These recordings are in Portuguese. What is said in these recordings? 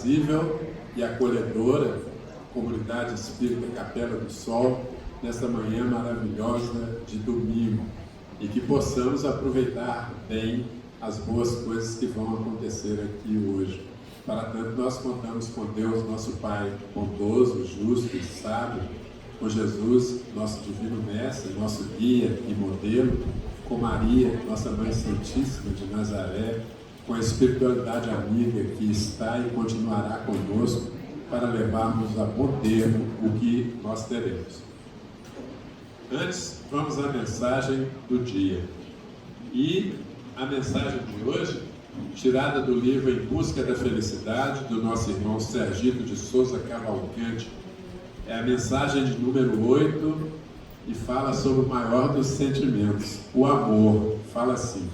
aprazível e acolhedora, Comunidade Espírita Capela do Sol, nesta manhã maravilhosa de domingo, e que possamos aproveitar bem as boas coisas que vão acontecer aqui hoje. Para tanto, nós contamos com Deus, nosso Pai bondoso, justo e sábio, com Jesus, nosso divino mestre, nosso guia e modelo, com Maria, nossa Mãe Santíssima de Nazaré, com a espiritualidade amiga que está e continuará conosco para levarmos a bom termo o que nós teremos. Antes, vamos à mensagem do dia. E a mensagem de hoje, tirada do livro Em Busca da Felicidade, do nosso irmão Sergito de Souza Cavalcante, é a mensagem de número 8 e fala sobre o maior dos sentimentos, o amor. Fala assim: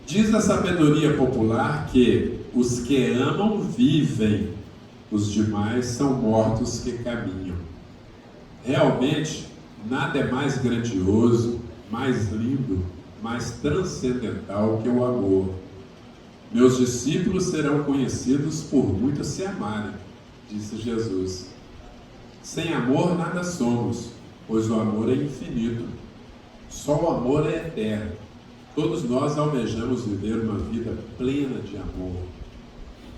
diz a sabedoria popular que os que amam vivem, os demais são mortos que caminham. Realmente, nada é mais grandioso, mais lindo, mais transcendental que o amor. Meus discípulos serão conhecidos por muitos se amarem, disse Jesus. Sem amor nada somos, pois o amor é infinito. Só o amor é eterno. Todos nós almejamos viver uma vida plena de amor.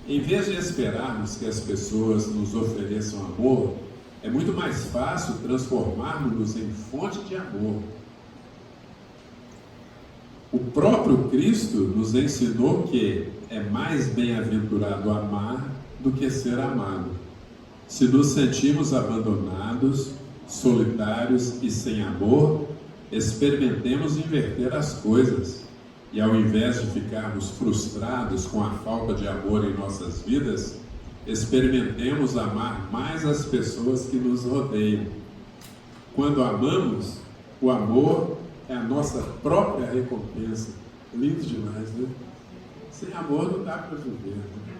Em vez de esperarmos que as pessoas nos ofereçam amor, é muito mais fácil transformarmos-nos em fonte de amor. O próprio Cristo nos ensinou que é mais bem-aventurado amar do que ser amado. Se nos sentimos abandonados, solitários e sem amor, experimentemos inverter as coisas. E ao invés de ficarmos frustrados com a falta de amor em nossas vidas, experimentemos amar mais as pessoas que nos rodeiam. Quando amamos, o amor é a nossa própria recompensa. Lindo demais, né? Sem amor não dá para viver, né?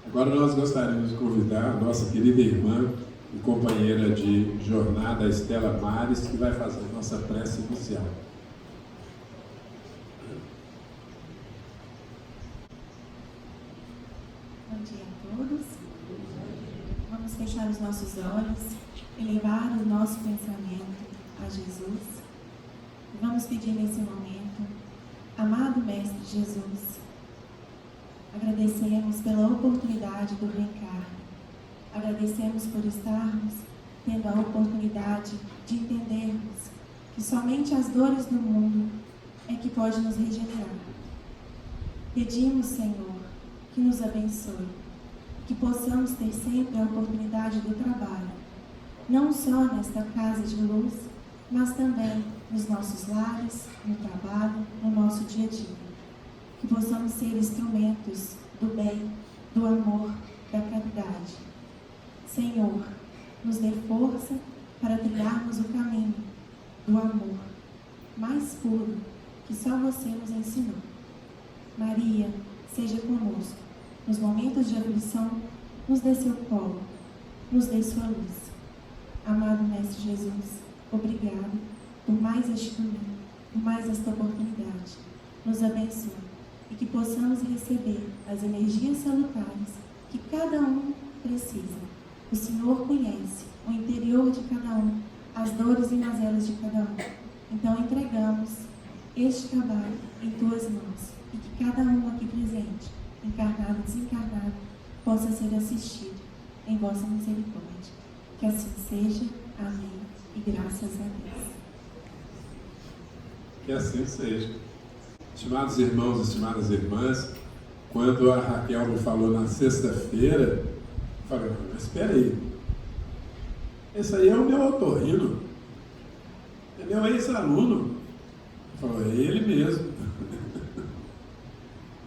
Agora nós gostaríamos de convidar a nossa querida irmã e companheira de jornada, Estela Mares, que vai fazer a nossa prece inicial. Bom dia a todos. Vamos fechar os nossos olhos e levar o nosso pensamento a Jesus. E vamos pedir nesse momento: amado Mestre Jesus, agradecemos pela oportunidade do reencarne. Agradecemos por estarmos tendo a oportunidade de entendermos que somente as dores do mundo é que pode nos regenerar. Pedimos, Senhor, que nos abençoe, que possamos ter sempre a oportunidade do trabalho, não só nesta casa de luz, mas também nos nossos lares, no trabalho, no nosso dia a dia. Que possamos ser instrumentos do bem, do amor, da caridade. Senhor, nos dê força para trilharmos o caminho do amor mais puro que só você nos ensinou. Maria, seja conosco. Nos momentos de aflição, nos dê seu colo, nos dê sua luz. Amado Mestre Jesus, obrigado por mais este domingo, por mais esta oportunidade. Nos abençoe e que possamos receber as energias salutares que cada um precisa. O Senhor conhece o interior de cada um, as dores e mazelas de cada um. Então entregamos este trabalho em tuas mãos e que cada um aqui presente, encarnado e desencarnado, possa ser assistido em vossa misericórdia. Que assim seja. Amém. E graças a Deus. Que assim seja. Estimados irmãos, estimadas irmãs, quando a Raquel me falou na sexta-feira, eu falei: mas espera aí, esse aí é o meu otorrino, é meu ex-aluno. Falou: é ele mesmo.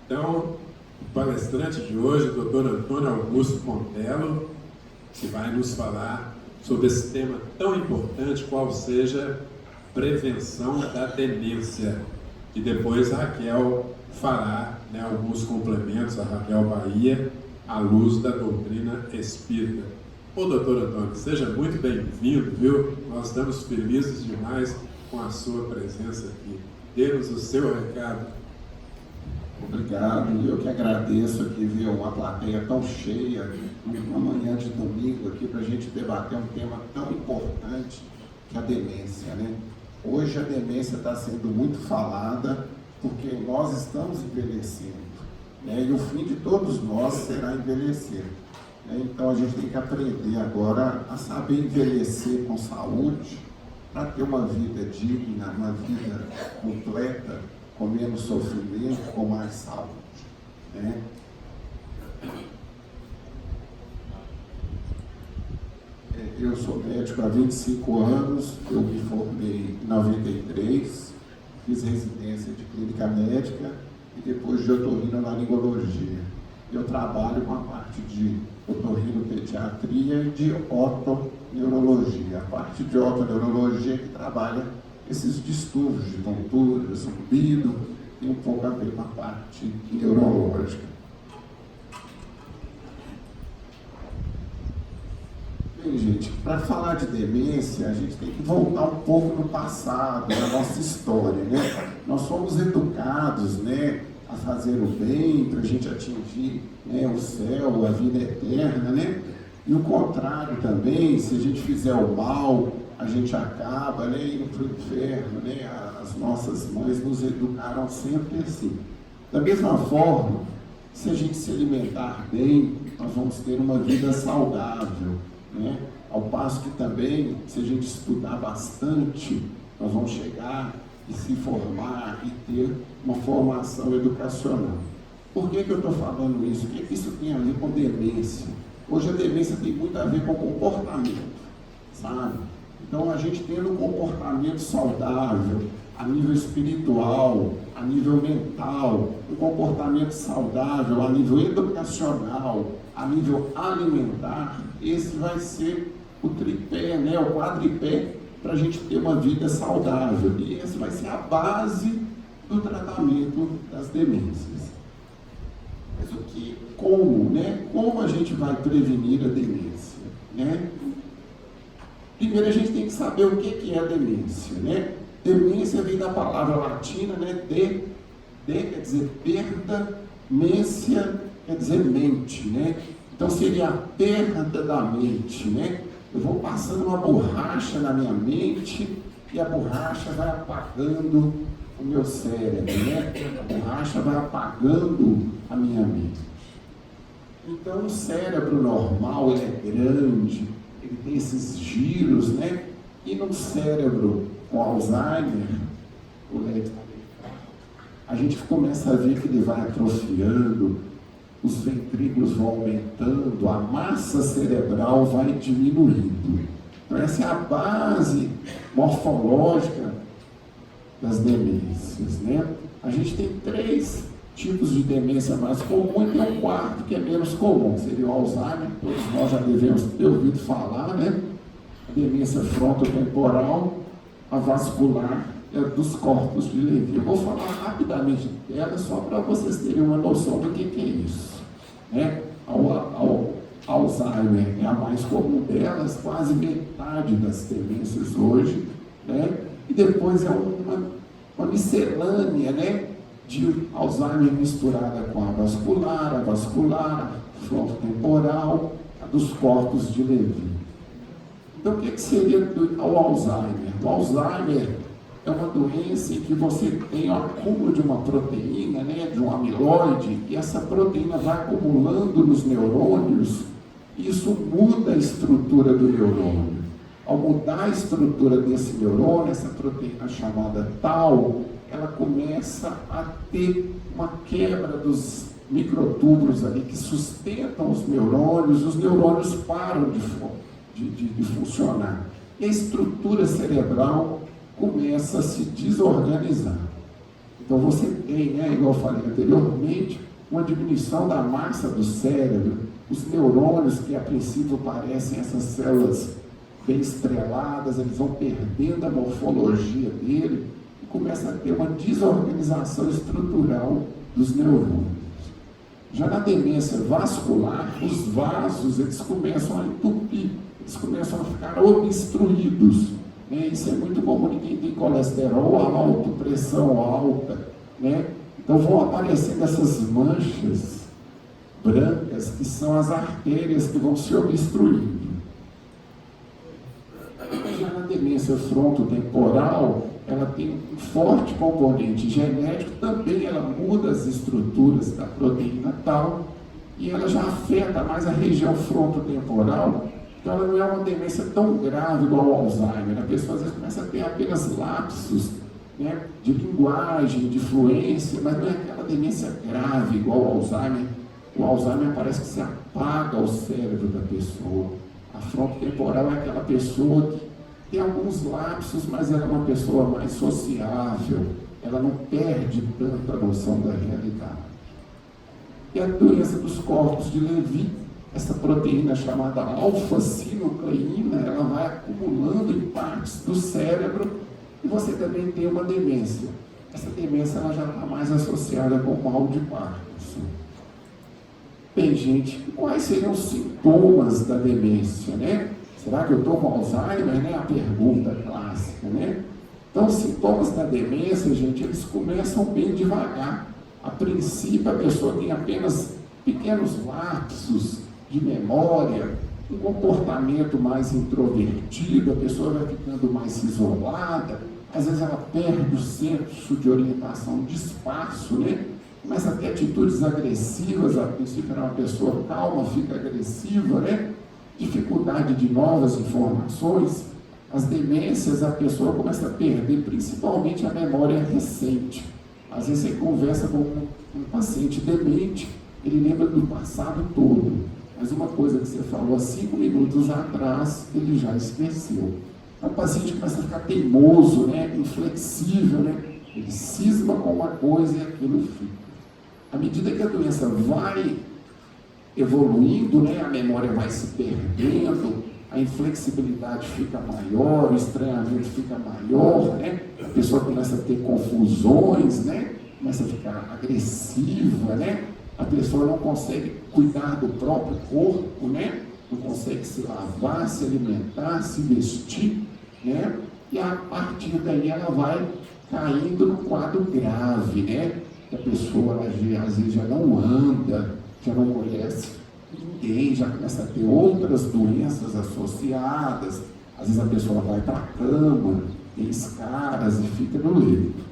Então, o palestrante de hoje, o Dr. Antônio Augusto Montelo, que vai nos falar sobre esse tema tão importante, qual seja prevenção da demência. E depois a Raquel fará alguns complementos, a Raquel Bahia, à luz da doutrina espírita. Ô doutor Antônio, seja muito bem-vindo, viu? Nós estamos felizes demais com a sua presença aqui. Dê-nos o seu recado. Obrigado, eu que agradeço aqui ver uma plateia tão cheia, uma manhã de domingo aqui para a gente debater um tema tão importante que é a demência, né? Hoje a demência está sendo muito falada porque nós estamos envelhecendo, né? E o fim de todos nós será envelhecer, né? Então a gente tem que aprender agora a saber envelhecer com saúde para ter uma vida digna, uma vida completa, com menos sofrimento, com mais saúde, né? Eu sou médico há 25 anos, eu me formei em 93, fiz residência de clínica médica e depois de otorrinolaringologia. Eu trabalho com a parte de otorrinopediatria e de otoneurologia. A parte de otoneurologia que trabalha esses distúrbios de tontura, zumbido, tem um pouco a ver com a parte neurológica. Bem, gente, para falar de demência, a gente tem que voltar um pouco no passado, na nossa história, né? Nós somos educados, né, a fazer o bem, para a gente atingir, né, o céu, a vida eterna, né? E o contrário também, se a gente fizer o mal, a gente acaba, né, indo para o inferno, né? As nossas mães nos educaram sempre assim. Da mesma forma, se a gente se alimentar bem, nós vamos ter uma vida saudável, né? Ao passo que também, se a gente estudar bastante, nós vamos chegar e se formar e ter uma formação educacional. Por que eu estou falando isso? O que isso tem a ver com demência? Hoje a demência tem muito a ver com comportamento, sabe? Então a gente tendo um comportamento saudável, a nível espiritual, a nível mental, um comportamento saudável, a nível educacional, a nível alimentar, esse vai ser o tripé, né, o quadripé, para a gente ter uma vida saudável. E essa vai ser a base do tratamento das demências. Mas o que, como, né? Como a gente vai prevenir a demência, né? Primeiro a gente tem que saber o que é a demência, né? Demência vem da palavra latina, né? De quer dizer perda, mência quer dizer mente, né? Então seria a perda da mente, né? Eu vou passando uma borracha na minha mente e a borracha vai apagando o meu cérebro, né? A borracha vai apagando a minha mente. Então o cérebro normal, ele é grande, ele tem esses giros, né? E no cérebro com Alzheimer, a gente começa a ver que ele vai atrofiando, os ventrículos vão aumentando, a massa cerebral vai diminuindo. Então essa é a base morfológica das demências, né? A gente tem 3 tipos de demência mais comum e tem um quarto que é menos comum, seria o Alzheimer, todos nós já devemos ter ouvido falar, né? A demência frontotemporal, a vascular e a dos corpos de Levi. Eu vou falar rapidamente dela só para vocês terem uma noção do que é isso, né? Ao Alzheimer é a mais comum delas, quase metade das demências hoje, né? E depois é uma miscelânea, né, de Alzheimer misturada com a vascular, a frontotemporal, a dos corpos de Levi. Então, o que seria o Alzheimer? O Alzheimer é uma doença em que você tem o acúmulo de uma proteína, né, de um amiloide, e essa proteína vai acumulando nos neurônios, e isso muda a estrutura do neurônio. Ao mudar a estrutura desse neurônio, essa proteína chamada tau, ela começa a ter uma quebra dos microtúbulos ali que sustentam os neurônios param de funcionar. E a estrutura cerebral começa a se desorganizar. Então você tem, né, igual eu falei anteriormente, uma diminuição da massa do cérebro, os neurônios que a princípio parecem essas células bem estreladas, eles vão perdendo a morfologia dele e começa a ter uma desorganização estrutural dos neurônios. Já na demência vascular, os vasos eles começam a entupir, eles começam a ficar obstruídos, né? Isso é muito comum em quem tem colesterol alto, pressão alta, né? Então vão aparecendo essas manchas brancas, que são as artérias que vão se obstruindo. Já na demência frontotemporal, ela tem um forte componente genético, também ela muda as estruturas da proteína tal, e ela já afeta mais a região frontotemporal. Então ela não é uma demência tão grave igual ao Alzheimer. A pessoa às vezes começa a ter apenas lapsos, né, de linguagem, de fluência, mas não é aquela demência grave igual ao Alzheimer. O Alzheimer parece que se apaga o cérebro da pessoa. A frontotemporal é aquela pessoa que tem alguns lapsos, mas ela é uma pessoa mais sociável, ela não perde tanta noção da realidade. E a doença dos corpos de Levy, essa proteína chamada alfa-sinucleína, ela vai acumulando em partes do cérebro e você também tem uma demência. Essa demência ela já está mais associada com o mal de Parkinson. Bem, gente, quais seriam os sintomas da demência, né? Será que eu estou com Alzheimer, né? A pergunta clássica, né? Então, os sintomas da demência, gente, eles começam bem devagar. A princípio, a pessoa tem apenas pequenos lapsos de memória, um comportamento mais introvertido, a pessoa vai ficando mais isolada, às vezes ela perde o senso de orientação de espaço, né? Começa a ter atitudes agressivas, a princípio era uma pessoa calma, fica agressiva, né? Dificuldade de novas informações. As demências, a pessoa começa a perder principalmente a memória recente. Às vezes você conversa com um paciente demente, ele lembra do passado todo, mas uma coisa que você falou há 5 minutos atrás, ele já esqueceu. O paciente começa a ficar teimoso, né? Inflexível, né? Ele cisma com uma coisa e aquilo fica. À medida que a doença vai evoluindo, né? A memória vai se perdendo, a inflexibilidade fica maior, o estranhamento fica maior, né? A pessoa começa a ter confusões, né? Começa a ficar agressiva, né? A pessoa não consegue cuidar do próprio corpo, né? Não consegue se lavar, se alimentar, se vestir, né? E a partir daí ela vai caindo no quadro grave, né? A pessoa ela, às vezes já não anda, já não conhece ninguém, já começa a ter outras doenças associadas. Às vezes a pessoa vai para a cama, tem escaras e fica no leito.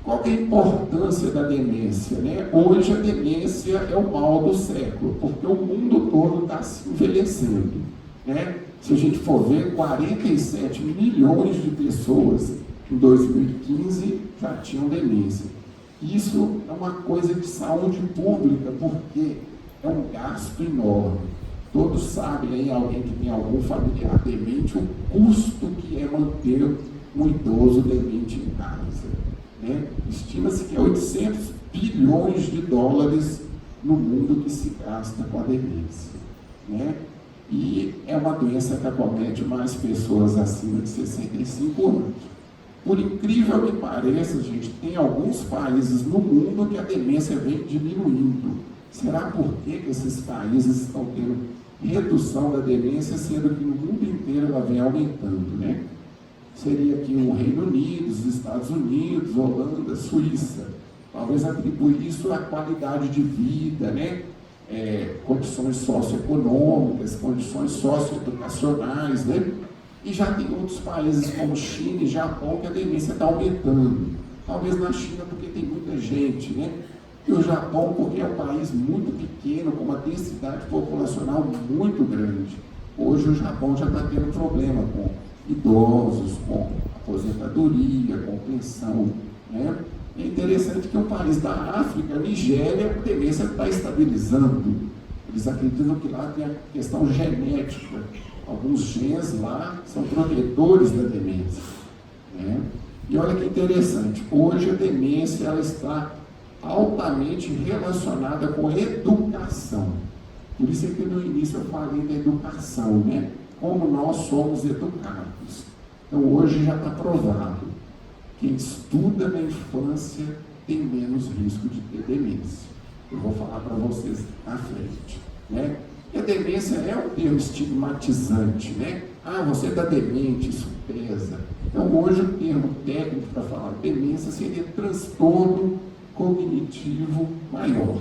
Qual que é a importância da demência, né? Hoje a demência é o mal do século, porque o mundo todo está se envelhecendo, né? Se a gente for ver, 47 milhões de pessoas em 2015 já tinham demência. Isso é uma coisa de saúde pública, porque é um gasto enorme. Todos sabem aí, alguém que tem algum familiar demente, o custo que é manter um idoso demente em casa, né? Estima-se que é 800 bilhões de dólares no mundo que se gasta com a demência, né? E é uma doença que acomete mais pessoas acima de 65 anos. Por incrível que pareça, gente, tem alguns países no mundo que a demência vem diminuindo. Será por que esses países estão tendo redução da demência, sendo que no mundo inteiro ela vem aumentando, né? Seria aqui o Reino Unido, os Estados Unidos, Holanda, Suíça. Talvez atribuir isso à qualidade de vida, né? Condições socioeconômicas, condições socioeducacionais, né? E já tem outros países como China e Japão que a demência está aumentando. Talvez na China porque tem muita gente, né? E o Japão porque é um país muito pequeno, com uma densidade populacional muito grande. Hoje o Japão já está tendo problema com idosos, com aposentadoria, com pensão, né? É interessante que um país da África, Nigéria, a demência está estabilizando. Eles acreditam que lá tem a questão genética. Alguns genes lá são protetores da demência, né? E olha que interessante, hoje a demência ela está altamente relacionada com educação. Por isso é que no início eu falei da educação, né? Como nós somos educados. Então hoje já está provado. Quem estuda na infância tem menos risco de ter demência. Eu vou falar para vocês à frente, né? E a demência é um termo estigmatizante, né? Ah, você está demente, isso pesa. Então, hoje, o termo técnico para falar de demência seria transtorno cognitivo maior,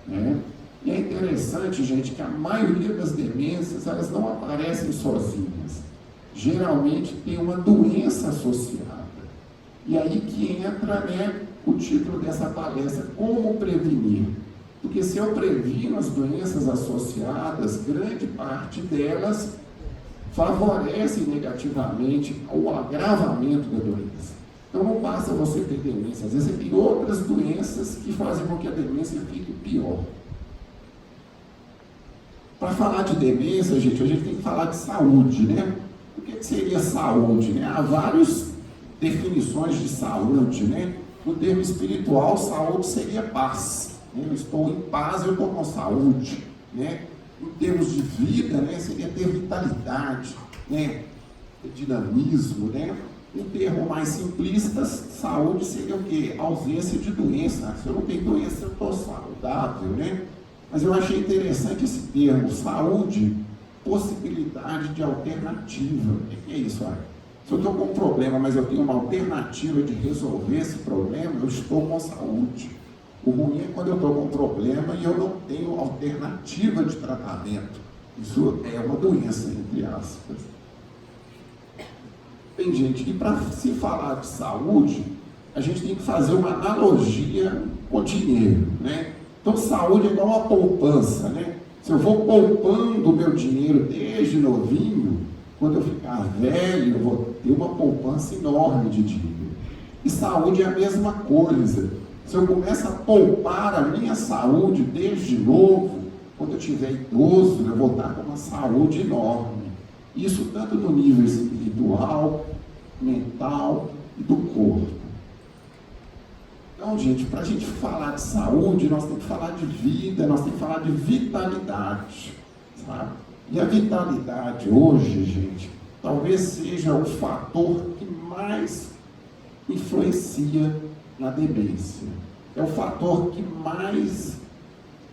né? E é interessante, gente, que a maioria das demências, elas não aparecem sozinhas. Geralmente tem uma doença associada. E aí que entra, né, o título dessa palestra, como prevenir. Porque se eu previno as doenças associadas, grande parte delas favorecem negativamente o agravamento da doença. Então não basta você ter demência, às vezes você tem outras doenças que fazem com que a demência fique pior. Para falar de demência, gente, a gente tem que falar de saúde, né? O que seria saúde, né? Há várias definições de saúde, né? No termo espiritual, saúde seria paz. Né? Eu estou em paz, eu estou com saúde, né? Em termos de vida, né? Seria ter vitalidade, né? Ter dinamismo, né? Em termos mais simplistas, saúde seria o quê? Ausência de doença. Se eu não tenho doença, eu estou saudável, né? Mas eu achei interessante esse termo, saúde, possibilidade de alternativa. O que é isso? Olha? Se eu estou com um problema, mas eu tenho uma alternativa de resolver esse problema, eu estou com saúde. O ruim é quando eu estou com um problema e eu não tenho alternativa de tratamento. Isso é uma doença, entre aspas. Bem, gente, e para se falar de saúde, a gente tem que fazer uma analogia com o dinheiro, né? Então, saúde é igual uma poupança, né? Se eu vou poupando o meu dinheiro desde novinho, quando eu ficar velho, eu vou ter uma poupança enorme de dinheiro. E saúde é a mesma coisa. Se eu começo a poupar a minha saúde desde novo, quando eu estiver idoso, eu vou estar com uma saúde enorme. Isso tanto no nível espiritual, mental e do corpo. Então, gente, para a gente falar de saúde, nós temos que falar de vida, nós temos que falar de vitalidade, sabe? E a vitalidade hoje, gente, talvez seja o fator que mais influencia na demência. É o fator que mais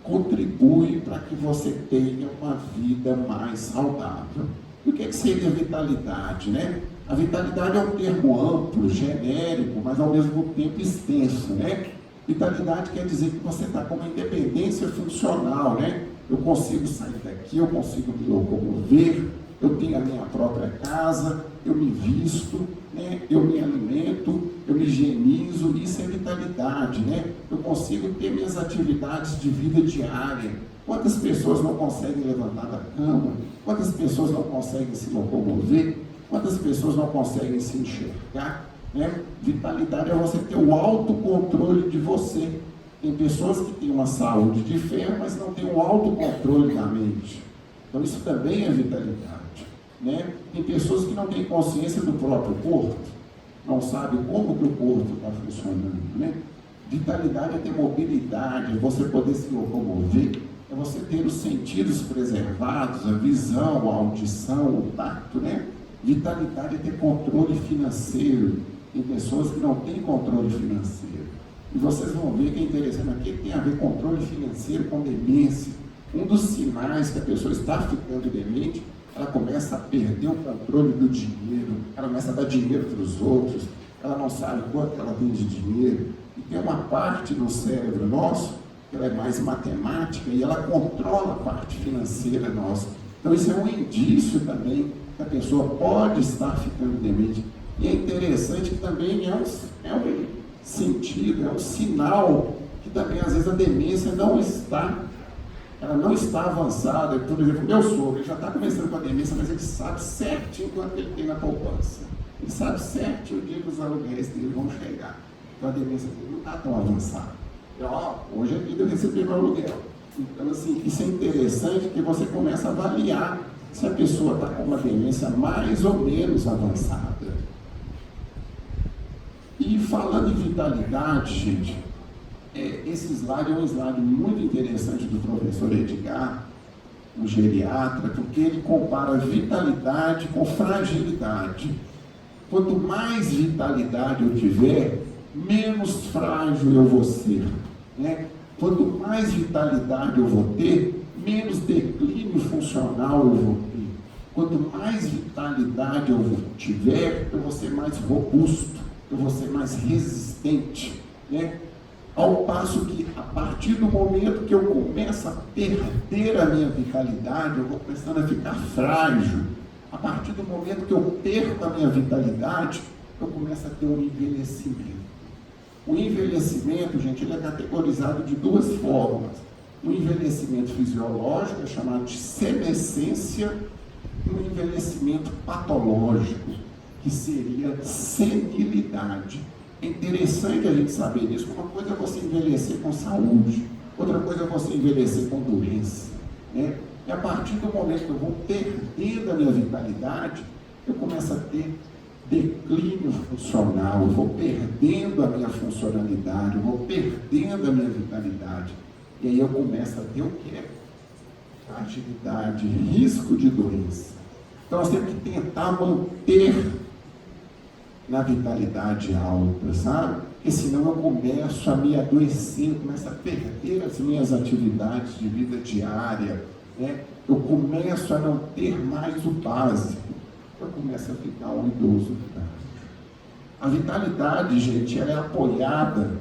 contribui para que você tenha uma vida mais saudável. E o que seria vitalidade, né? A vitalidade é um termo amplo, genérico, mas ao mesmo tempo extenso, né? Vitalidade quer dizer que você está com uma independência funcional, né? Eu consigo sair daqui, eu consigo me locomover, eu tenho a minha própria casa, eu me visto, né? Eu me alimento, eu me higienizo, isso é vitalidade, né? Eu consigo ter minhas atividades de vida diária. Quantas pessoas não conseguem levantar da cama? Quantas pessoas não conseguem se locomover? Quantas pessoas não conseguem se enxergar? Né? Vitalidade é você ter o autocontrole de você. Tem pessoas que têm uma saúde de ferro, mas não têm o autocontrole da mente. Então isso também é vitalidade. Né? Tem pessoas que não têm consciência do próprio corpo, não sabem como que o corpo está funcionando. Né? Vitalidade é ter mobilidade, é você poder se locomover, é você ter os sentidos preservados, a visão, a audição, o tato, né? Vitalidade é ter controle financeiro. Tem pessoas que não têm controle financeiro. E vocês vão ver que é interessante, mas o que tem a ver controle financeiro com demência? Um dos sinais que a pessoa está ficando demente, ela começa a perder o controle do dinheiro, ela começa a dar dinheiro para os outros, ela não sabe quanto ela tem de dinheiro. E tem uma parte do cérebro nosso, que ela é mais matemática, e ela controla a parte financeira nossa. Então isso é um indício também que a pessoa pode estar ficando demente. E é interessante que também é um sentido, é um sinal que também às vezes a demência não está avançada. Por exemplo, meu sogro, ele já está começando com a demência, mas ele sabe certinho quanto ele tem na poupança. Ele sabe certinho o dia que os aluguéis dele vão chegar. Então a demência dele não está tão avançada. Hoje é dia de eu receber meu aluguel. Então, assim, isso é interessante porque você começa a avaliar se a pessoa está com uma demência mais ou menos avançada. E falando em vitalidade, gente, esse slide é um slide muito interessante do professor Edgar, um geriatra, porque ele compara vitalidade com fragilidade. Quanto mais vitalidade eu tiver, menos frágil eu vou ser, né? Quanto mais vitalidade eu vou ter, menos declínio funcional eu vou ter. Quanto mais vitalidade eu tiver, eu vou ser mais robusto, eu vou ser mais resistente, né? Ao passo que, a partir do momento que eu começo a perder a minha vitalidade, eu vou começando a ficar frágil. A partir do momento que eu perco a minha vitalidade, eu começo a ter um envelhecimento. O envelhecimento, gente, ele é categorizado de duas formas. O envelhecimento fisiológico é chamado de senescência e o envelhecimento patológico, que seria senilidade. É interessante a gente saber disso. Uma coisa é você envelhecer com saúde, outra coisa é você envelhecer com doença, né? E a partir do momento que eu vou perdendo a minha vitalidade, eu começo a ter declínio funcional, eu vou perdendo a minha funcionalidade, eu vou perdendo a minha vitalidade. E aí eu começo a ter o quê? Fragilidade, risco de doença. Então nós temos que tentar manter na vitalidade alta, sabe? Porque senão eu começo a me adoecer, começo a perder as minhas atividades de vida diária, né? Eu começo a não ter mais o básico, eu começo a ficar um idoso frágil. A vitalidade, gente, ela é apoiada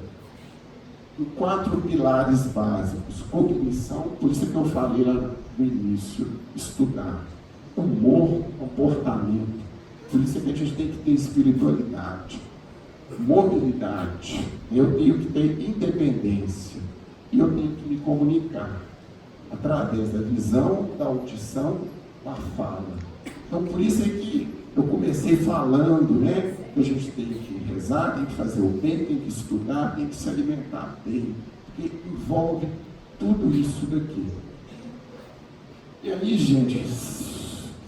em 4 pilares básicos: cognição, por isso que eu falei lá no início, estudar, humor, comportamento. Por isso que a gente tem que ter espiritualidade, mobilidade, eu tenho que ter independência e eu tenho que me comunicar através da visão, da audição, da fala. Então, por isso é que eu comecei falando, né, que a gente tem que rezar, tem que fazer o bem, tem que estudar, tem que se alimentar bem, porque envolve tudo isso daqui. E aí, gente,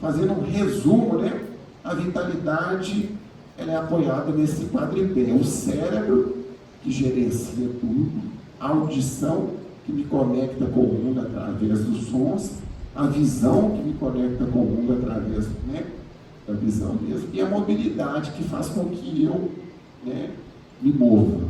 fazendo um resumo, né, a vitalidade, ela é apoiada nesse quadripé: o cérebro, que gerencia tudo, a audição, que me conecta com o mundo através dos sons, a visão, que me conecta com o mundo através, né, da visão mesmo, e a mobilidade, que faz com que eu, né, me mova.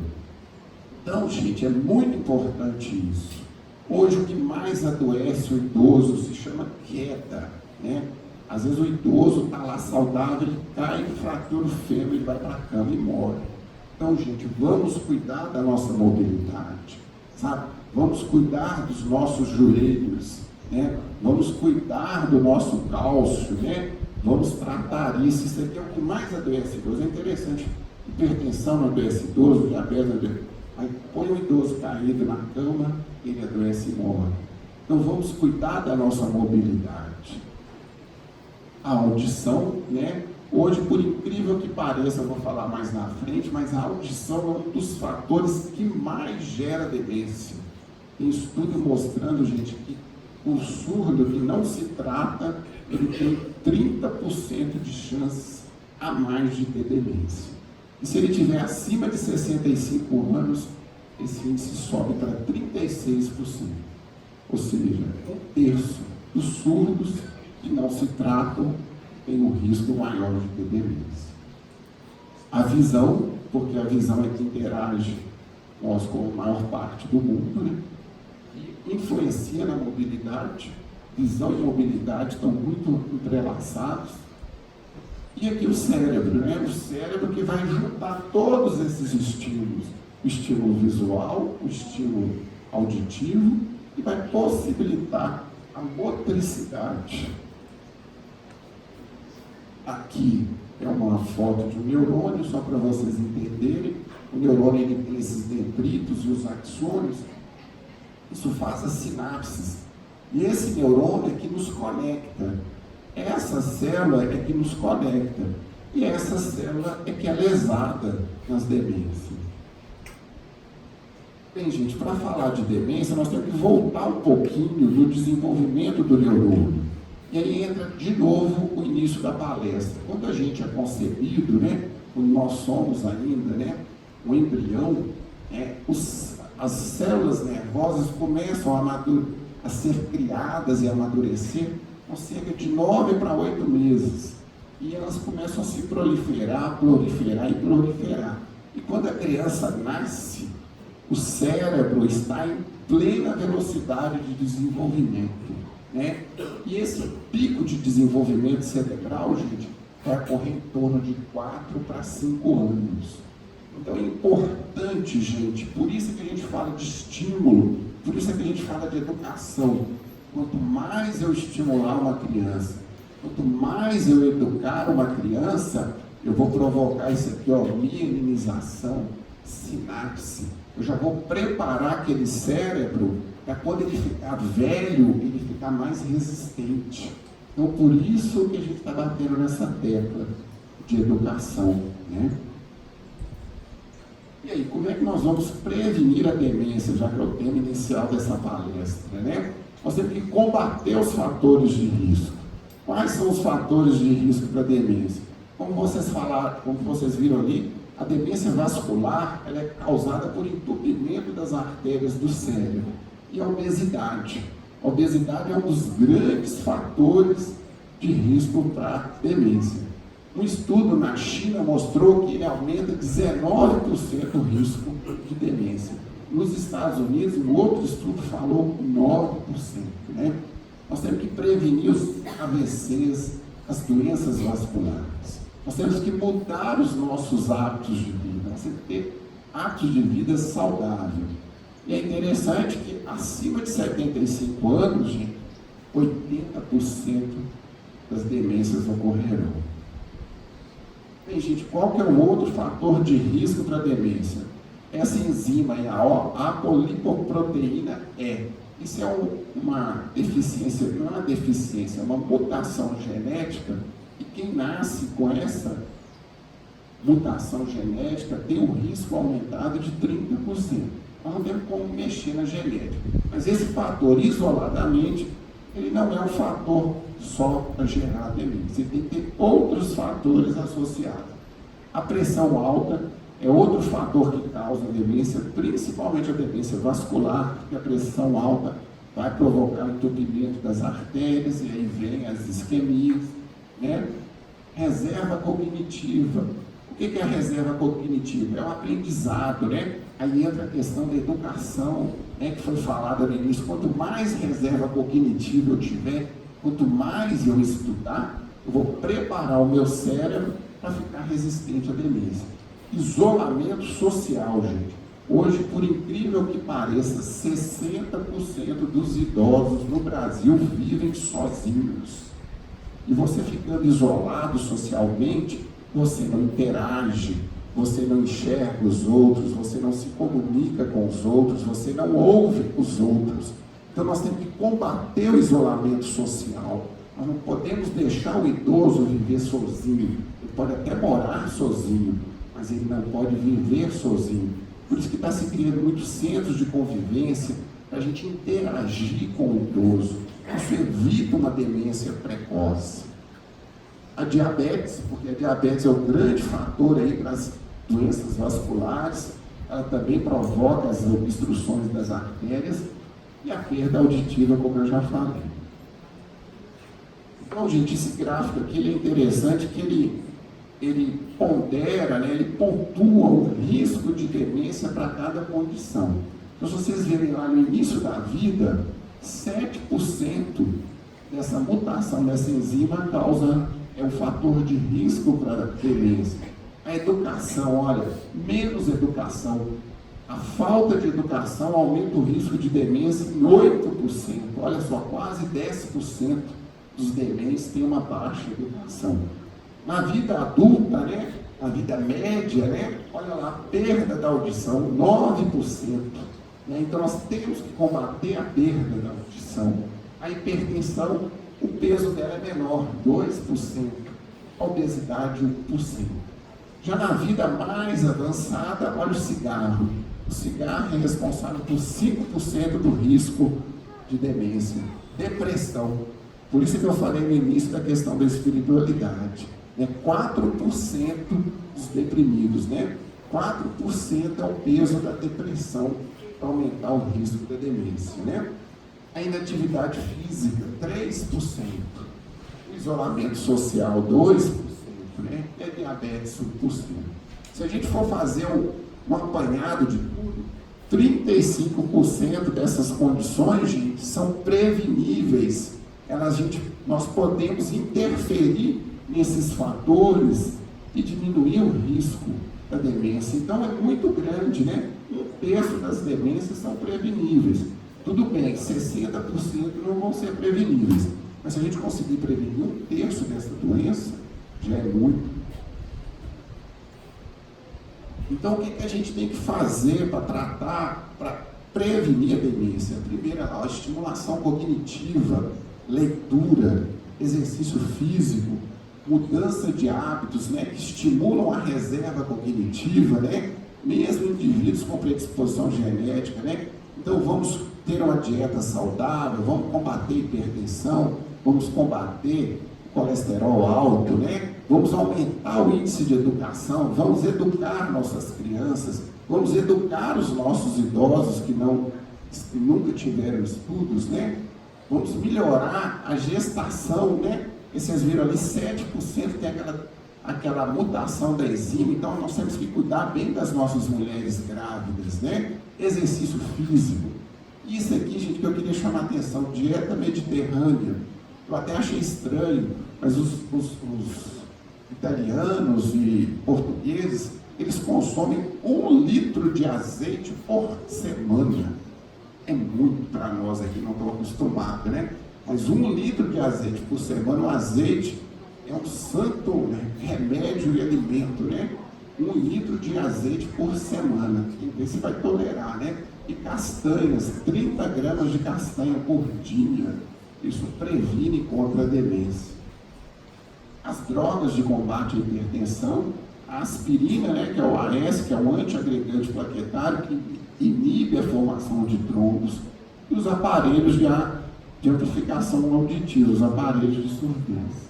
Então, gente, é muito importante isso. Hoje, o que mais adoece o idoso se chama queda, né? Às vezes o idoso está lá saudável, ele cai, fratura o fêmur, ele vai para a cama e morre. Então, gente, vamos cuidar da nossa mobilidade, sabe? Vamos cuidar dos nossos joelhos, né? Vamos cuidar do nosso cálcio, né? Vamos tratar isso. Isso aqui é o que mais adoece idoso. É interessante. Hipertensão não adoece idoso, diabetes não adoece. Aí põe o idoso caído na cama, ele adoece e morre. Então vamos cuidar da nossa mobilidade. A audição, né? Hoje, por incrível que pareça, eu vou falar mais na frente, mas a audição é um dos fatores que mais gera demência. Tem estudo mostrando, gente, que o surdo que não se trata, ele tem 30% de chance a mais de ter demência. E se ele tiver acima de 65 anos, esse índice sobe para 36%. Ou seja, 1/3 dos surdos que não se tratam tem um risco maior de ter demência. A visão, porque a visão é que interage nós com a maior parte do mundo, né? E influencia na mobilidade. Visão e mobilidade estão muito entrelaçados. E aqui o cérebro, né? O cérebro que vai juntar todos esses estímulos: o estímulo visual, o estímulo auditivo, e vai possibilitar a motricidade. Aqui é uma foto de um neurônio, só para vocês entenderem. O neurônio, ele tem esses dendritos e os axônios. Isso faz as sinapses. E esse neurônio é que nos conecta. Essa célula é que nos conecta. E essa célula é que é lesada nas demências. Bem, gente, para falar de demência, nós temos que voltar um pouquinho no desenvolvimento do neurônio. E aí entra de novo o início da palestra. Quando a gente é concebido, né, quando nós somos ainda, né, um embrião, as células nervosas começam a ser criadas e amadurecer com cerca de 9 para 8 meses. E elas começam a se proliferar e proliferar. E quando a criança nasce, o cérebro está em plena velocidade de desenvolvimento. né? E esse pico de desenvolvimento cerebral, gente, vai ocorrer em torno de 4 para 5 anos. Então é importante, gente, por isso que a gente fala de estímulo, por isso que a gente fala de educação. Quanto mais eu estimular uma criança, quanto mais eu educar uma criança, eu vou provocar isso aqui, ó, mielinização, sinapse. Eu já vou preparar aquele cérebro para quando ele ficar velho, ele ficar mais resistente. Então, por isso que a gente está batendo nessa tecla de educação, né? E aí, como é que nós vamos prevenir a demência, já que é o tema inicial dessa palestra, né? Nós temos que combater os fatores de risco. Quais são os fatores de risco para a demência? Como vocês falaram, como vocês viram ali, a demência vascular ela é causada por entupimento das artérias do cérebro e a obesidade. A obesidade é um dos grandes fatores de risco para a demência. Um estudo na China mostrou que ele aumenta 19% o risco de demência. Nos Estados Unidos, um outro estudo falou 9%. Né? Nós temos que prevenir os AVCs, as doenças vasculares. Nós temos que mudar os nossos hábitos de vida. Nós temos que ter hábitos de vida saudáveis. E é interessante que acima de 75 anos, gente, 80% das demências ocorrerão. Bem, gente, qual que é o outro fator de risco para a demência? Essa enzima aí, a apolipoproteína E. Isso é uma deficiência, não é uma deficiência, é uma mutação genética, e quem nasce com essa mutação genética tem o risco aumentado de 30%. Nós não temos como mexer na genética. Mas esse fator, isoladamente, ele não é um fator só para gerar demência. Ele tem que ter outros fatores associados. A pressão alta é outro fator que causa demência, principalmente a demência vascular, porque a pressão alta vai provocar entupimento das artérias, e aí vem as isquemias, né? Reserva cognitiva. O que é a reserva cognitiva? É o aprendizado, né? Aí entra a questão da educação, né, que foi falada no início. Quanto mais reserva cognitiva eu tiver, quanto mais eu estudar, eu vou preparar o meu cérebro para ficar resistente à demência. Isolamento social, gente. Hoje, por incrível que pareça, 60% dos idosos no Brasil vivem sozinhos. E você ficando isolado socialmente, você não interage, você não enxerga os outros, você não se comunica com os outros, você não ouve os outros. Então nós temos que combater o isolamento social. Nós não podemos deixar o idoso viver sozinho. Ele pode até morar sozinho, mas ele não pode viver sozinho. Por isso que está se criando muitos centros de convivência para a gente interagir com o idoso. Isso evita uma demência precoce. A diabetes, porque a diabetes é o grande fator aí para as doenças vasculares, ela também provoca as obstruções das artérias e a perda auditiva, como eu já falei. Então, gente, esse gráfico aqui ele é interessante que ele pondera, né, ele pontua o risco de demência para cada condição. Então, se vocês verem lá no início da vida, 7% dessa mutação dessa enzima é um fator de risco para a demência. A educação, olha, menos educação. A falta de educação aumenta o risco de demência em 8%. Olha só, quase 10% dos dementes têm uma baixa educação. Na vida adulta, né, na vida média, né, olha lá, perda da audição, 9%. Né? Então nós temos que combater a perda da audição. A hipertensão, o peso dela é menor, 2%. A obesidade, 1%. Já na vida mais avançada, olha o cigarro. O cigarro é responsável por 5% do risco de demência. Depressão. Por isso que eu falei no início da questão da espiritualidade. 4% dos deprimidos, 4% é o peso da depressão para aumentar o risco da demência. A inatividade física, 3%. O isolamento social, 2%. E a diabetes, 1%. Se a gente for fazer um apanhado de tudo, 35% dessas condições, gente, são preveníveis nós podemos interferir nesses fatores e diminuir o risco da demência. Então é muito grande, né? 1/3 das demências são preveníveis. Tudo bem, 60% não vão ser preveníveis, mas se a gente conseguir prevenir 1/3 dessa doença, já é muito. Então, o que a gente tem que fazer para tratar, para prevenir a demência? Primeiro, a estimulação cognitiva, leitura, exercício físico, mudança de hábitos, né, que estimulam a reserva cognitiva, né, mesmo indivíduos com predisposição genética, né. Então, vamos ter uma dieta saudável, vamos combater a hipertensão, vamos combater o colesterol alto, né? Vamos aumentar o índice de educação, vamos educar nossas crianças, vamos educar os nossos idosos que nunca tiveram estudos, né? Vamos melhorar a gestação, né? E vocês viram ali, 7% tem aquela mutação da enzima, então nós temos que cuidar bem das nossas mulheres grávidas, né? Exercício físico. Isso aqui, gente, que eu queria chamar a atenção, dieta mediterrânea. Eu até achei estranho, mas os italianos e portugueses, eles consomem 1 litro de azeite por semana. É muito para nós aqui, não estamos acostumados, né? Mas 1 litro de azeite por semana, o azeite é um santo remédio e alimento, né? 1 litro de azeite por semana. Quem vê se vai tolerar, né? E castanhas, 30 gramas de castanha por dia. Isso previne contra a demência. As drogas de combate à hipertensão, a aspirina, né, que é o AS, que é um antiagregante plaquetário, que inibe a formação de trombos, e os aparelhos de amplificação auditiva, os aparelhos de surdez.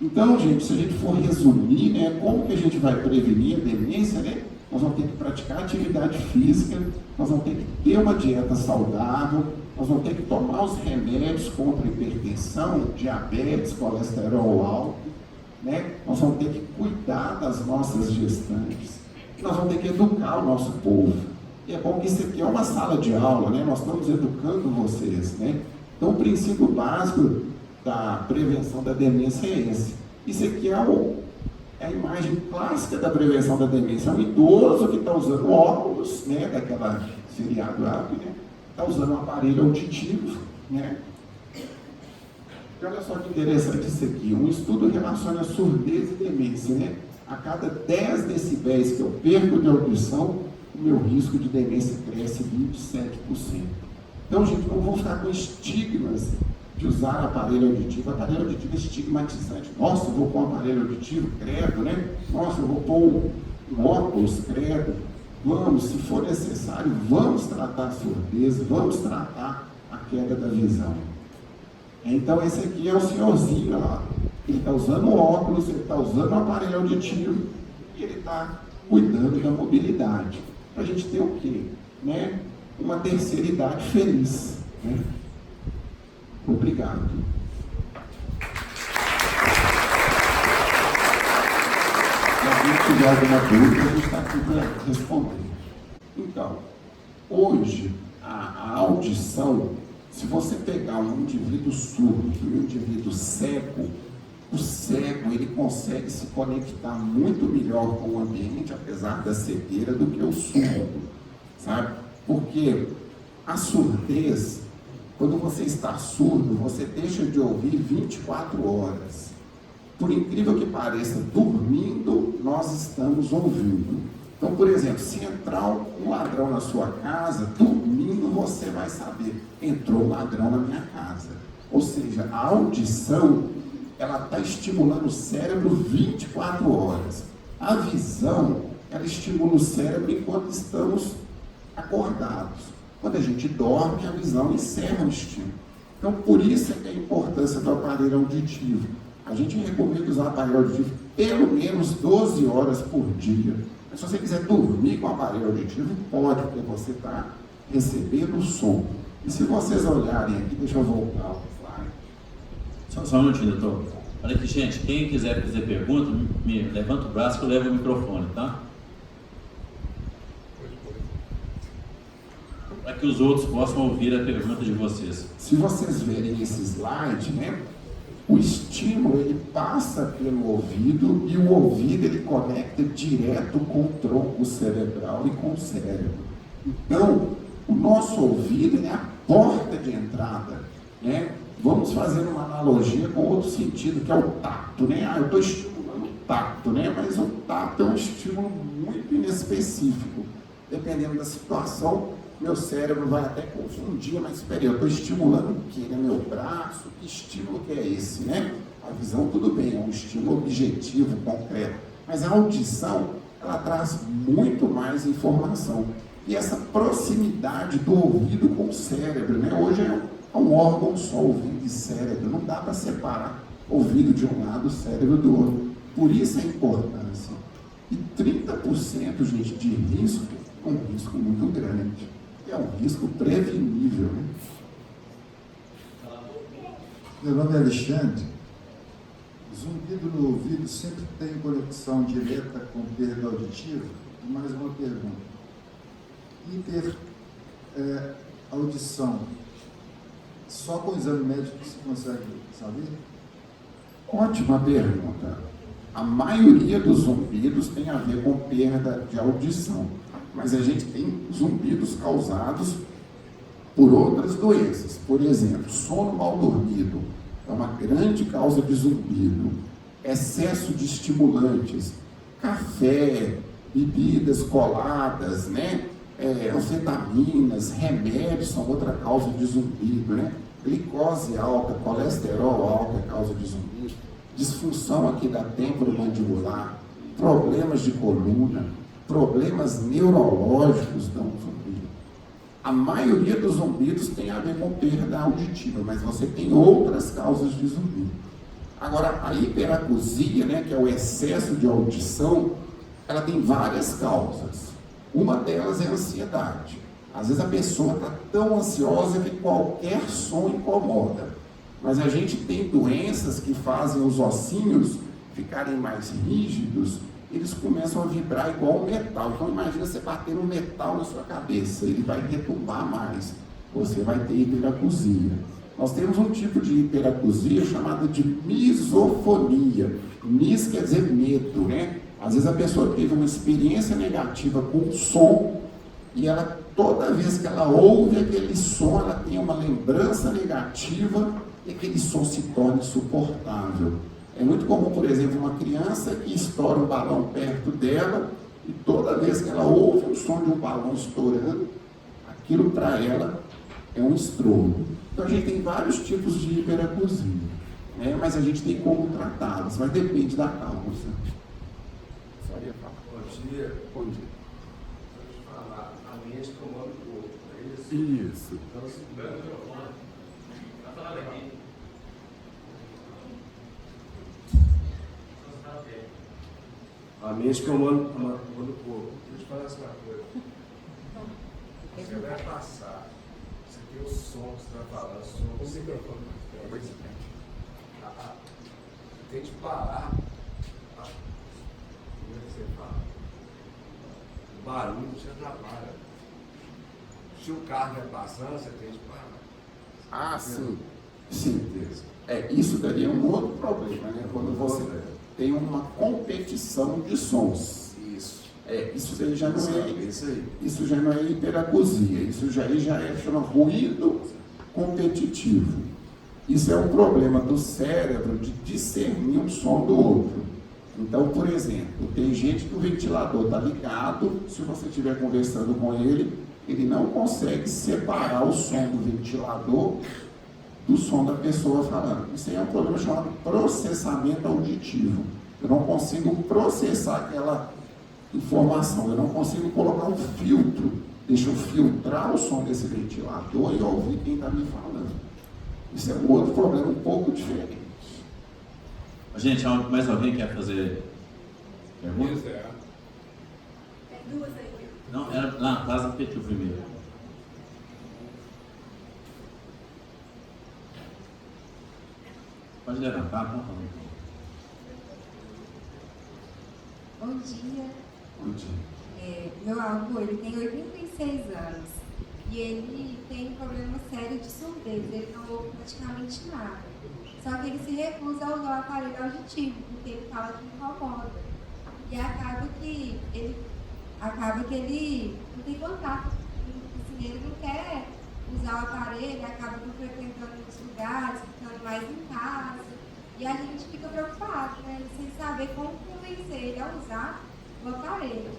Então, gente, se a gente for resumir, né, como que a gente vai prevenir a demência, né? Nós vamos ter que praticar atividade física, nós vamos ter que ter uma dieta saudável, nós vamos ter que tomar os remédios contra hipertensão, diabetes, colesterol alto, né? Nós vamos ter que cuidar das nossas gestantes, nós vamos ter que educar o nosso povo. E é bom que isso aqui é uma sala de aula, né? Nós estamos educando vocês, né? Então, o princípio básico da prevenção da demência é esse. Isso aqui é a imagem clássica da prevenção da demência. É um idoso que está usando óculos, né? Daquela seriado app, né? Está usando um aparelho auditivo, né? E olha só que interessante isso aqui. Um estudo relaciona surdez e demência, né? A cada 10 decibéis que eu perco de audição, o meu risco de demência cresce 27%. Então, gente, não vou ficar com estigmas de usar aparelho auditivo. Aparelho auditivo é estigmatizante. Nossa, eu vou pôr um aparelho auditivo, credo, né? Nossa, eu vou pôr um óculos, credo. Vamos, se for necessário, vamos tratar a surdez, vamos tratar a queda da visão. Então, esse aqui é o senhorzinho lá. Ele está usando óculos, ele está usando um aparelho auditivo e ele está cuidando da mobilidade. Para a gente ter o quê? Né? Uma terceira idade feliz. Né? Obrigado. Se alguém tiver alguma dúvida, a gente está aqui para responder. Então, hoje, a audição, se você pegar um indivíduo surdo e um indivíduo cego, o cego ele consegue se conectar muito melhor com o ambiente, apesar da cegueira, do que o surdo, sabe? Porque a surdez, quando você está surdo, você deixa de ouvir 24 horas. Por incrível que pareça, dormindo, nós estamos ouvindo. Então, por exemplo, se entrar um ladrão na sua casa, dormindo você vai saber, entrou um ladrão na minha casa. Ou seja, a audição, ela está estimulando o cérebro 24 horas. A visão, ela estimula o cérebro enquanto estamos acordados. Quando a gente dorme, a visão encerra o estímulo. Então, por isso é que a importância do aparelho auditivo. A gente recomenda usar o aparelho auditivo pelo menos 12 horas por dia. Mas se você quiser dormir com o aparelho auditivo, pode, porque você está recebendo o som. E se vocês olharem aqui, deixa eu voltar o slide. Só um minutinho, doutor. Olha aqui, gente, quem quiser fazer pergunta, levanta o braço que eu levo o microfone, tá? que os outros possam ouvir a pergunta de vocês. Se vocês verem esse slide, né, o estímulo ele passa pelo ouvido e o ouvido ele conecta direto com o tronco cerebral e com o cérebro. Então, o nosso ouvido é a porta de entrada, né? Vamos fazer uma analogia com outro sentido, que é o tato, né? Eu estou estimulando o tato, né? Mas o tato é um estímulo muito inespecífico. Dependendo da situação, meu cérebro vai até confundir, mas espera aí, eu estou estimulando o quê? Meu braço? Que estímulo que é esse, né? A visão, tudo bem, é um estímulo objetivo, concreto. Mas a audição, ela traz muito mais informação. E essa proximidade do ouvido com o cérebro, né? Hoje é um órgão só, ouvido e cérebro. Não dá para separar ouvido de um lado, cérebro do outro. Por isso a importância. E 30%, gente, de risco é um risco muito grande. É um risco prevenível, né? Meu nome é Alexandre. Zumbido no ouvido sempre tem conexão direta com perda auditiva? E mais uma pergunta. Audição, só com exame médico se consegue saber? Ótima pergunta. A maioria dos zumbidos tem a ver com perda de audição, mas a gente tem zumbidos causados por outras doenças. Por exemplo, sono mal dormido é uma grande causa de zumbido. Excesso de estimulantes, café, bebidas coladas, né? Anfetaminas, remédios são outra causa de zumbido, né? Glicose alta, colesterol alto é causa de zumbido. Disfunção aqui da temporomandibular, problemas de coluna, problemas neurológicos dão zumbido. A maioria dos zumbidos tem a ver com perda auditiva, mas você tem outras causas de zumbido. Agora, a hiperacusia, né, que é o excesso de audição, ela tem várias causas. Uma delas é a ansiedade. Às vezes a pessoa está tão ansiosa que qualquer som incomoda. Mas a gente tem doenças que fazem os ossinhos ficarem mais rígidos, eles começam a vibrar igual metal. Então imagina você bater um metal na sua cabeça, ele vai retumbar mais. Você vai ter hiperacusia. Nós temos um tipo de hiperacusia chamada de misofonia. Mis quer dizer medo, né? Às vezes a pessoa teve uma experiência negativa com o som e ela, toda vez que ela ouve aquele som, ela tem uma lembrança negativa e aquele som se torna insuportável. É muito comum, por exemplo, uma criança que estoura um balão perto dela e toda vez que ela ouve o som de um balão estourando, aquilo para ela é um estrondo. Então a gente tem vários tipos de hiperacusia, né? Mas a gente tem como tratá-los, mas depende da causa. Bom dia. Bom dia. Deixa eu falar, a mente comanda o corpo, é isso? Isso. Então, se puder o microfone. Tá falando aqui. A mente comanda o corpo. Deixa eu falar assim uma coisa. Você vai passar. Você tem o som que você está falando, o som do microfone. Tem que parar. Como é que você fala? O barulho te atrapalha. Se o carro vai passando, você tem que parar. Ah, sim. Sim. Isso daí é um outro problema, né? Quando você tem uma competição de sons. Isso. Isso daí já não é. Isso aí. Isso já não é hiperacusia. Isso já chama ruído competitivo. Isso é um problema do cérebro de discernir um som do outro. Então, por exemplo, tem gente que o ventilador está ligado, se você estiver conversando com ele, ele não consegue separar o som do ventilador do som da pessoa falando. Isso aí é um problema chamado processamento auditivo. Eu não consigo processar aquela informação, eu não consigo colocar um filtro. Deixa eu filtrar o som desse ventilador e ouvir quem está me falando. Isso é um outro problema um pouco diferente. Gente, mais alguém quer fazer pergunta? Pois é. Duas aí. Não, era lá na casa Petiu primeiro. Pode levantar, tá? Bom dia. Bom dia. Meu avô, ele tem 86 anos. e ele tem um problema sério de surdez, ele não ouve praticamente nada. Só que ele se recusa a usar o aparelho auditivo, porque ele fala que incomoda. E acaba que ele não tem contato, assim, ele não quer usar o aparelho, acaba não frequentando muitos lugares, ficando mais em casa. E a gente fica preocupado, né? Sem saber como convencer ele a usar o aparelho.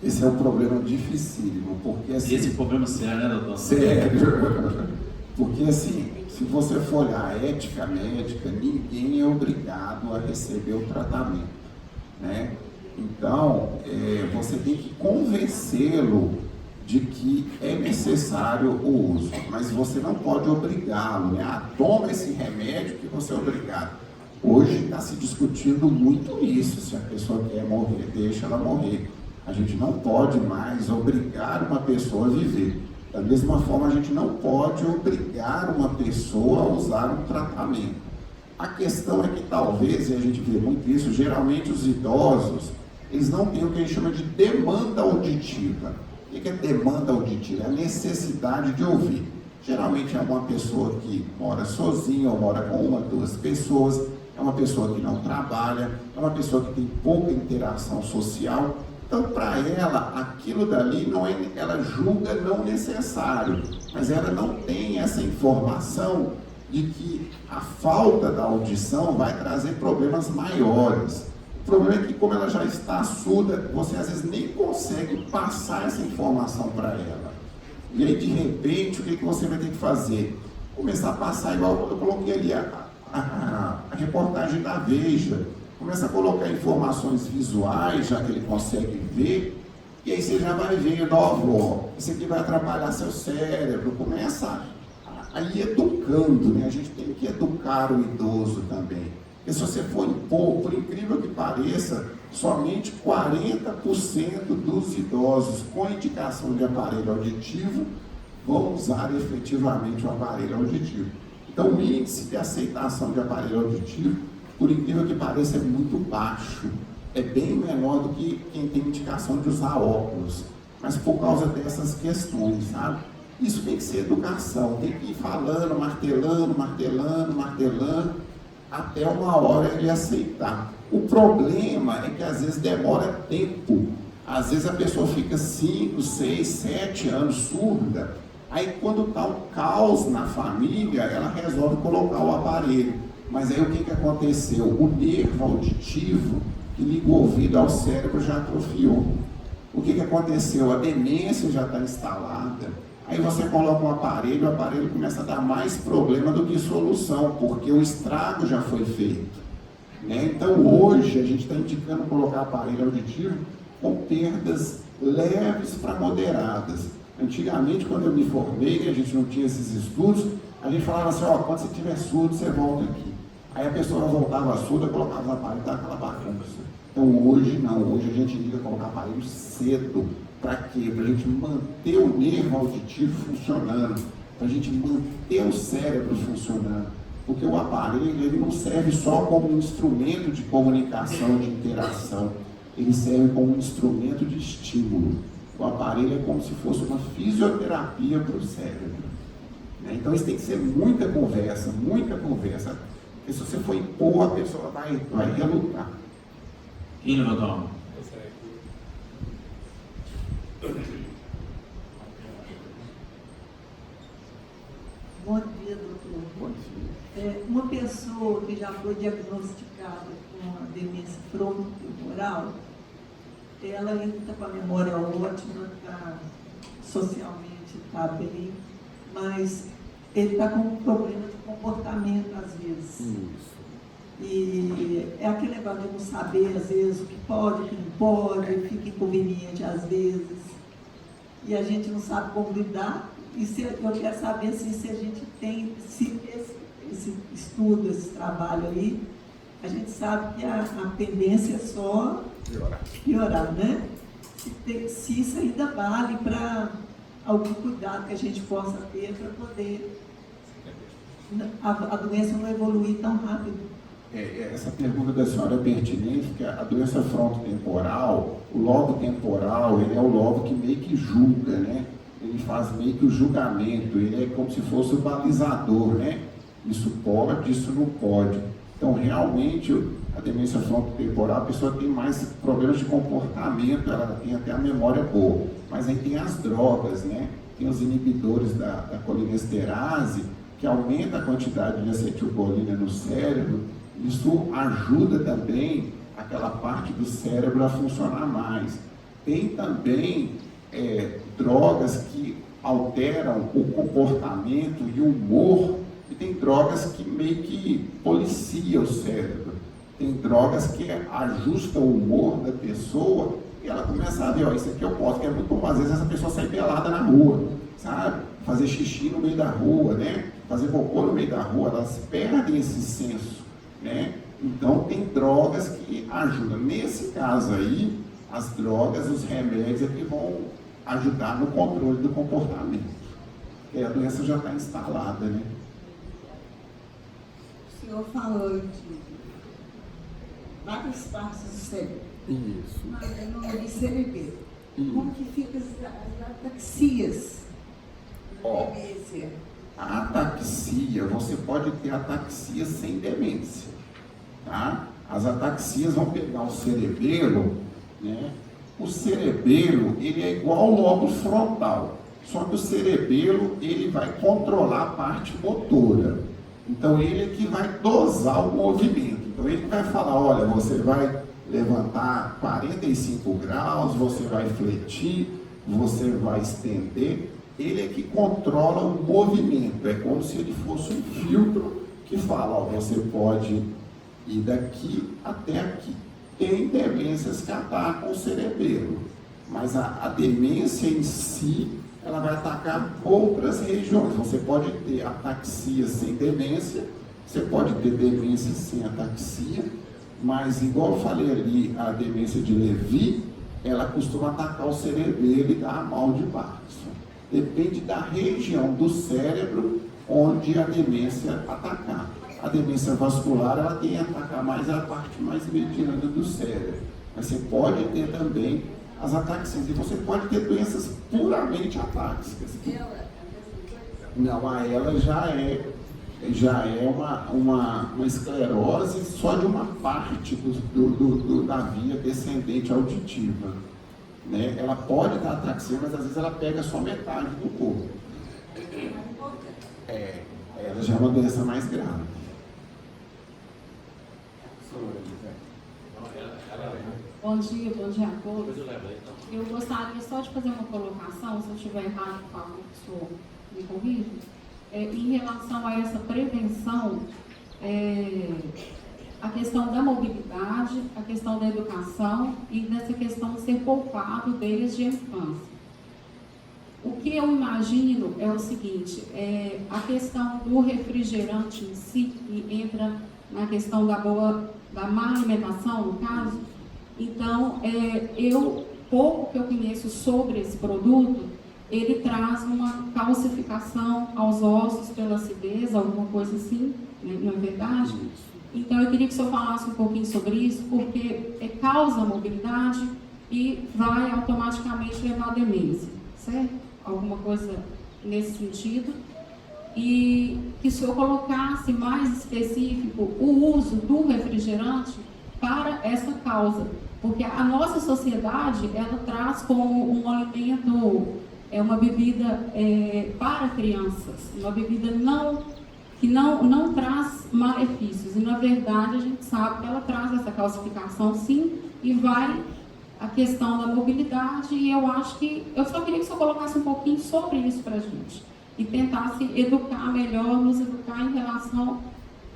Esse é um problema dificílimo, porque assim... Esse problema sério, né, doutor? Sério. Porque assim, se você for olhar a ética médica, ninguém é obrigado a receber o tratamento, né? Então, você tem que convencê-lo de que é necessário o uso, mas você não pode obrigá-lo, né? Toma esse remédio que você é obrigado. Hoje está se discutindo muito isso, se a pessoa quer morrer, deixa ela morrer. A gente não pode mais obrigar uma pessoa a viver. Da mesma forma, a gente não pode obrigar uma pessoa a usar um tratamento. A questão é que talvez, e a gente vê muito isso, geralmente os idosos, eles não têm o que a gente chama de demanda auditiva. O que é demanda auditiva? É a necessidade de ouvir. Geralmente é uma pessoa que mora sozinha ou mora com uma, duas pessoas, é uma pessoa que não trabalha, é uma pessoa que tem pouca interação social. Então, para ela, aquilo dali, ela julga não necessário, mas ela não tem essa informação de que a falta da audição vai trazer problemas maiores. O problema é que, como ela já está surda, você às vezes nem consegue passar essa informação para ela. E aí, de repente, o que você vai ter que fazer? Começar a passar, igual eu coloquei ali a reportagem da Veja. Começa a colocar informações visuais, já que ele consegue ver, e aí você já vai vendo, ó, isso aqui vai atrapalhar seu cérebro. Começa a ir educando, né? A gente tem que educar o idoso também. Porque se você for impor, por incrível que pareça, somente 40% dos idosos com indicação de aparelho auditivo vão usar efetivamente o aparelho auditivo. Então, o índice de aceitação de aparelho auditivo, por incrível que pareça, é muito baixo. É bem menor do que quem tem indicação de usar óculos. Mas por causa dessas questões, sabe? Isso tem que ser educação. Tem que ir falando, martelando, até uma hora ele aceitar. O problema é que às vezes demora tempo. Às vezes a pessoa fica 5, 6, 7 anos surda. Aí quando está um caos na família, ela resolve colocar o aparelho. Mas aí o que aconteceu? O nervo auditivo que liga o ouvido ao cérebro já atrofiou. O que aconteceu? A demência já está instalada. Aí você coloca um aparelho, o aparelho começa a dar mais problema do que solução, porque o estrago já foi feito, né? Então hoje a gente está indicando colocar aparelho auditivo com perdas leves para moderadas. Antigamente, quando eu me formei, a gente não tinha esses estudos, a gente falava assim, ó, quando você estiver surdo, você volta aqui. Aí a pessoa voltava surda, colocava o aparelho e dava aquela bagunça. Então hoje não, hoje a gente indica colocar aparelho cedo. Para quê? Para a gente manter o nervo auditivo funcionando, para a gente manter o cérebro funcionando. Porque o aparelho ele não serve só como um instrumento de comunicação, de interação, ele serve como um instrumento de estímulo. O aparelho é como se fosse uma fisioterapia para o cérebro. Então isso tem que ser muita conversa, porque se você for impor, a pessoa vai relutar. Quem levantou a mão? Bom dia, doutor. Bom dia. Uma pessoa que já foi diagnosticada com a demência frontotemporal, ela ainda está com a memória ótima, socialmente está bem, mas ele está com um problema de comportamento às vezes. Isso. E é aquele negócio de não saber às vezes o que pode, o que não pode, fica inconveniente às vezes. E a gente não sabe como lidar. E eu quero saber se a gente tem, se esse estudo, esse trabalho aí, a gente sabe que a tendência é só piorar, né? Se isso ainda vale para algum cuidado que a gente possa ter para poder a doença não evoluir tão rápido. Essa pergunta da senhora é pertinente, porque a doença frontotemporal, o lobo temporal, ele é o lobo que meio que julga, né? Ele faz meio que o julgamento, ele é como se fosse o balizador, né? Isso pode, isso não pode. Então, realmente, a demência frontotemporal, a pessoa tem mais problemas de comportamento, ela tem até a memória boa. Mas aí tem as drogas, né? Tem os inibidores da colinesterase, que aumenta a quantidade de acetilcolina no cérebro. Isso ajuda também aquela parte do cérebro a funcionar mais. Tem também drogas que alteram o comportamento e o humor, e tem drogas que meio que policiam o cérebro. Tem drogas que ajustam o humor da pessoa e ela começa a ver, ó, isso aqui eu posso, que é muito bom. Às vezes essa pessoa sai pelada na rua, sabe? Fazer xixi no meio da rua, né? Fazer cocô no meio da rua, elas perdem esse senso, né? Então tem drogas que ajudam. Nesse caso aí, as drogas, os remédios é que vão ajudar no controle do comportamento. Porque a doença já está instalada, né? O senhor falou de várias partes do cérebro. Isso. Mas eu não ouvi cerebelo. Como que fica as ataxias? Ó, Demência. a ataxia, você pode ter ataxia sem demência, tá? As ataxias vão pegar o cerebelo, né? O cerebelo, ele é igual ao lobo frontal, só que o cerebelo, ele vai controlar a parte motora. Então, ele é que vai dosar o movimento. Então, ele vai falar, olha, você vai levantar 45 graus, você vai fletir, você vai estender. Ele é que controla o movimento. É como se ele fosse um filtro que fala, ó, você pode ir daqui até aqui. Tem demências que atacam o cerebelo, mas a demência em si, ela vai atacar outras regiões. Você pode ter ataxia sem demência, você pode ter demência sem ataxia, mas igual eu falei ali, a demência de Lewy, ela costuma atacar o cerebelo e dar mal de Parkinson. Depende da região do cérebro onde a demência atacar. A demência vascular, ela tem a atacar mais a parte mais mediana do cérebro. Mas você pode ter também as ataxias. E você pode ter doenças puramente atáxicas. Não, a ela já é uma esclerose só de uma parte da via descendente auditiva. Né? Ela pode dar ataxia, mas às vezes ela pega só metade do corpo. Ela já é uma doença mais grave. Bom dia a todos. Eu gostaria só de fazer uma colocação, se eu estiver errado, por favor, que o senhor me corrija. Em relação a essa prevenção, a questão da mobilidade, a questão da educação e dessa questão de ser poupado desde a infância. O que eu imagino é o seguinte, a questão do refrigerante em si, que entra na questão da má alimentação, no caso. Então, pouco que eu conheço sobre esse produto, ele traz uma calcificação aos ossos pela acidez, alguma coisa assim, né? Não é verdade? Então, eu queria que o senhor falasse um pouquinho sobre isso, porque causa mobilidade e vai automaticamente levar à demência, certo? Alguma coisa nesse sentido. E que o senhor colocasse mais específico o uso do refrigerante para essa causa, porque a nossa sociedade, ela traz como um alimento, uma bebida para crianças, uma bebida que não traz malefícios, e na verdade a gente sabe que ela traz essa calcificação sim, e vai a questão da mobilidade, e eu só queria que o senhor colocasse um pouquinho sobre isso para a gente, e tentasse educar melhor, nos educar em relação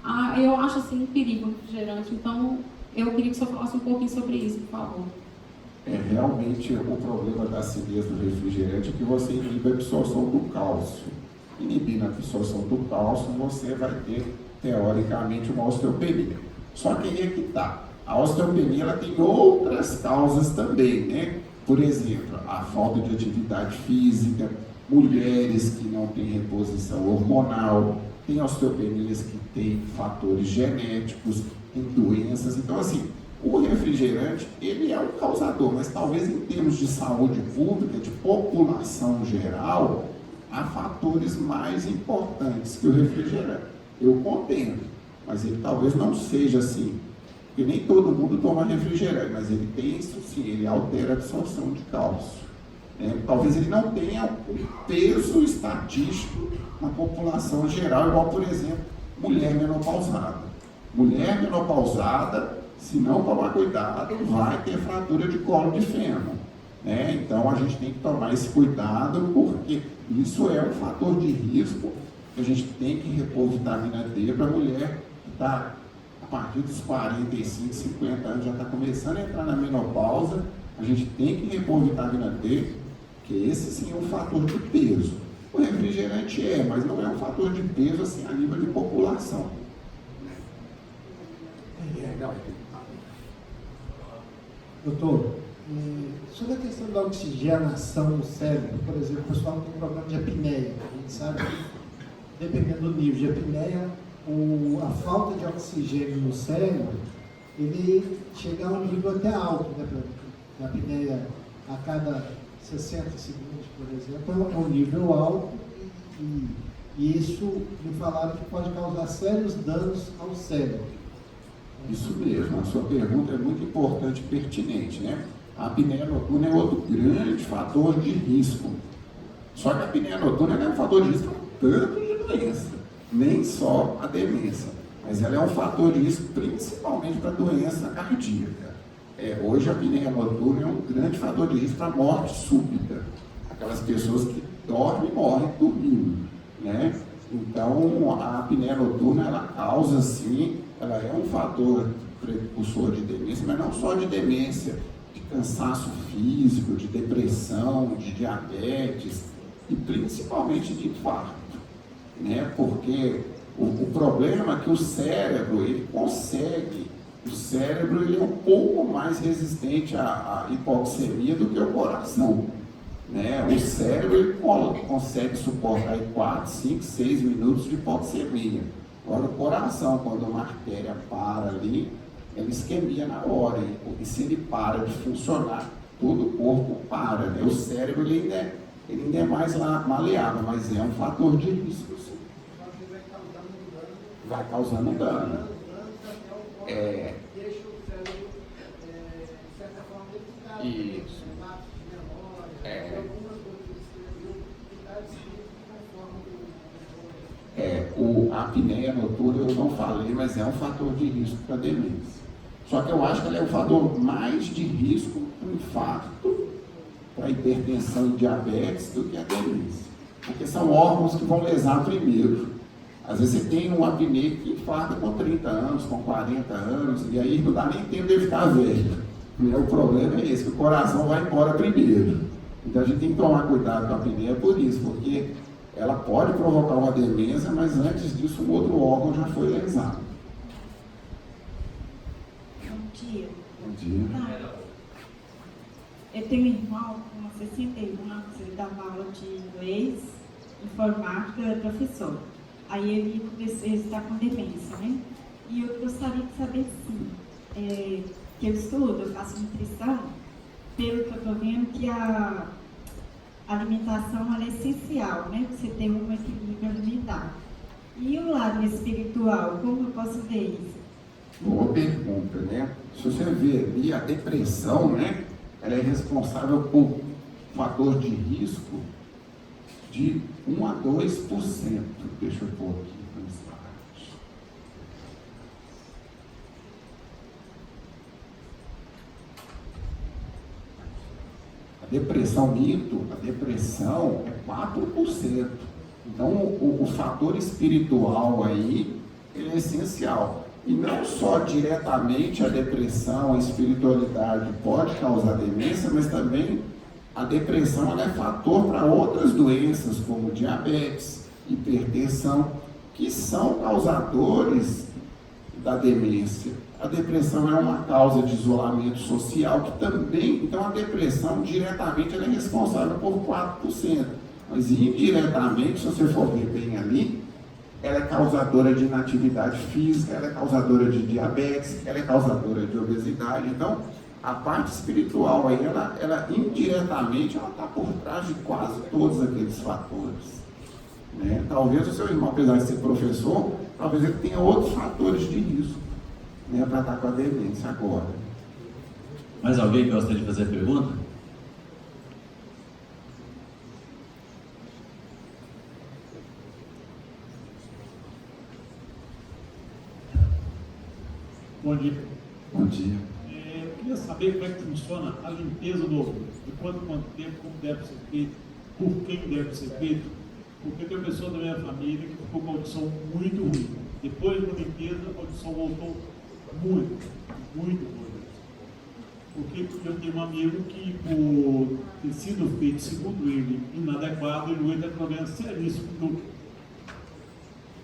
a, eu acho assim, um perigo refrigerante, então eu queria que o senhor falasse um pouquinho sobre isso, por favor. Realmente o problema da acidez do refrigerante é que você inibe a absorção do cálcio. Inibindo a absorção do cálcio, você vai ter, teoricamente, uma osteopenia. Só que aí é que está. A osteopenia ela tem outras causas também, né? Por exemplo, a falta de atividade física, mulheres que não têm reposição hormonal, tem osteopenias que têm fatores genéticos, tem doenças. Então, assim, o refrigerante, ele é um causador, mas talvez em termos de saúde pública, de população geral, há fatores mais importantes que o refrigerante. Eu compreendo, mas ele talvez não seja assim, porque nem todo mundo toma refrigerante, mas ele tem isso sim, ele altera a absorção de cálcio. Talvez ele não tenha um peso estatístico na população geral, igual, por exemplo, mulher menopausada. Mulher menopausada, se não tomar cuidado, vai ter fratura de colo de fêmur. Então a gente tem que tomar esse cuidado, porque isso é um fator de risco que a gente tem que repor vitamina D para a mulher que está a partir dos 45, 50 anos, já está começando a entrar na menopausa. A gente tem que repor vitamina D, que esse sim é um fator de peso. O refrigerante mas não é um fator de peso assim a nível de população. Doutor, sobre a questão da oxigenação no cérebro, por exemplo, o pessoal tem um problema de apneia. A gente sabe que, dependendo do nível de apneia, a falta de oxigênio no cérebro, ele chega a um nível até alto, né? A apneia a cada 60 segundos, por exemplo, é um nível alto e isso me falaram que pode causar sérios danos ao cérebro. Isso mesmo, a sua pergunta é muito importante e pertinente, né? A apneia noturna é outro grande fator de risco. Só que a apneia noturna não é um fator de risco tanto de doença, nem só a demência, mas ela é um fator de risco principalmente para doença cardíaca. Hoje a apneia noturna é um grande fator de risco para morte súbita. Aquelas pessoas que dormem e morrem dormindo, né? Então a apneia noturna ela causa sim, ela é um fator precursor de demência, mas não só de demência, de cansaço físico, de depressão, de diabetes e principalmente de infarto, né? Porque o problema é que o cérebro ele é um pouco mais resistente à hipoxemia do que o coração, né? O cérebro ele consegue suportar aí 4, 5, 6 minutos de hipoxemia. Agora o coração, quando uma artéria para ali, ela isquemia na hora, porque se ele para de funcionar, todo o corpo para, né? O cérebro ele ainda é mais maleável, mas é um fator de risco, sim. Vai causando dano. Isso. A apneia noturna eu não falei, mas é um fator de risco para demência. Só que eu acho que ela é um fator mais de risco para infarto, para hipertensão e diabetes do que a demência. Porque são órgãos que vão lesar primeiro. Às vezes você tem um apneia que infarta com 30 anos, com 40 anos, e aí não dá nem tempo de ficar velho. O problema é esse, que o coração vai embora primeiro. Então a gente tem que tomar cuidado com a apneia por isso, porque ela pode provocar uma demência, mas antes disso um outro órgão já foi lesado. Bom dia. Bom dia. Eu tenho um irmão com 61 anos, ele dava aula de inglês, informática, professor. Aí ele está com demência, né? E eu gostaria de saber sim, que eu estudo, eu faço nutrição, pelo que eu estou vendo que a alimentação ela é essencial, né? Você ter um equilíbrio alimentar. E o lado espiritual, como eu posso ver isso? Boa pergunta, né? Se você ver ali, a depressão, né? Ela é responsável por fator de risco de 1 a 2%. Deixa eu pôr aqui no slide. A depressão mito, a depressão é 4%. Então, o fator espiritual aí, ele é essencial. E não só diretamente a depressão, a espiritualidade pode causar demência, mas também a depressão ela é fator para outras doenças, como diabetes, hipertensão, que são causadores da demência. A depressão é uma causa de isolamento social que também, então a depressão diretamente ela é responsável por 4%, mas indiretamente, se você for ver bem ali, ela é causadora de inatividade física, ela é causadora de diabetes, ela é causadora de obesidade. Então, a parte espiritual aí, ela indiretamente, ela está por trás de quase todos aqueles fatores. Né? Talvez o seu irmão, apesar de ser professor, talvez ele tenha outros fatores de risco, né, para estar com a demência agora. Mais alguém que gostaria de fazer pergunta? Bom dia. Bom dia. Eu queria saber como é que funciona a limpeza do ouvido. De quanto tempo, como deve ser feito, por quem deve ser feito. Porque tem uma pessoa da minha família que ficou com a audição muito ruim. Depois da limpeza, a audição voltou muito ruim. Porque eu tenho um amigo que, por ter sido feito, segundo ele, inadequado, ele vai ter problemas seríssimos do.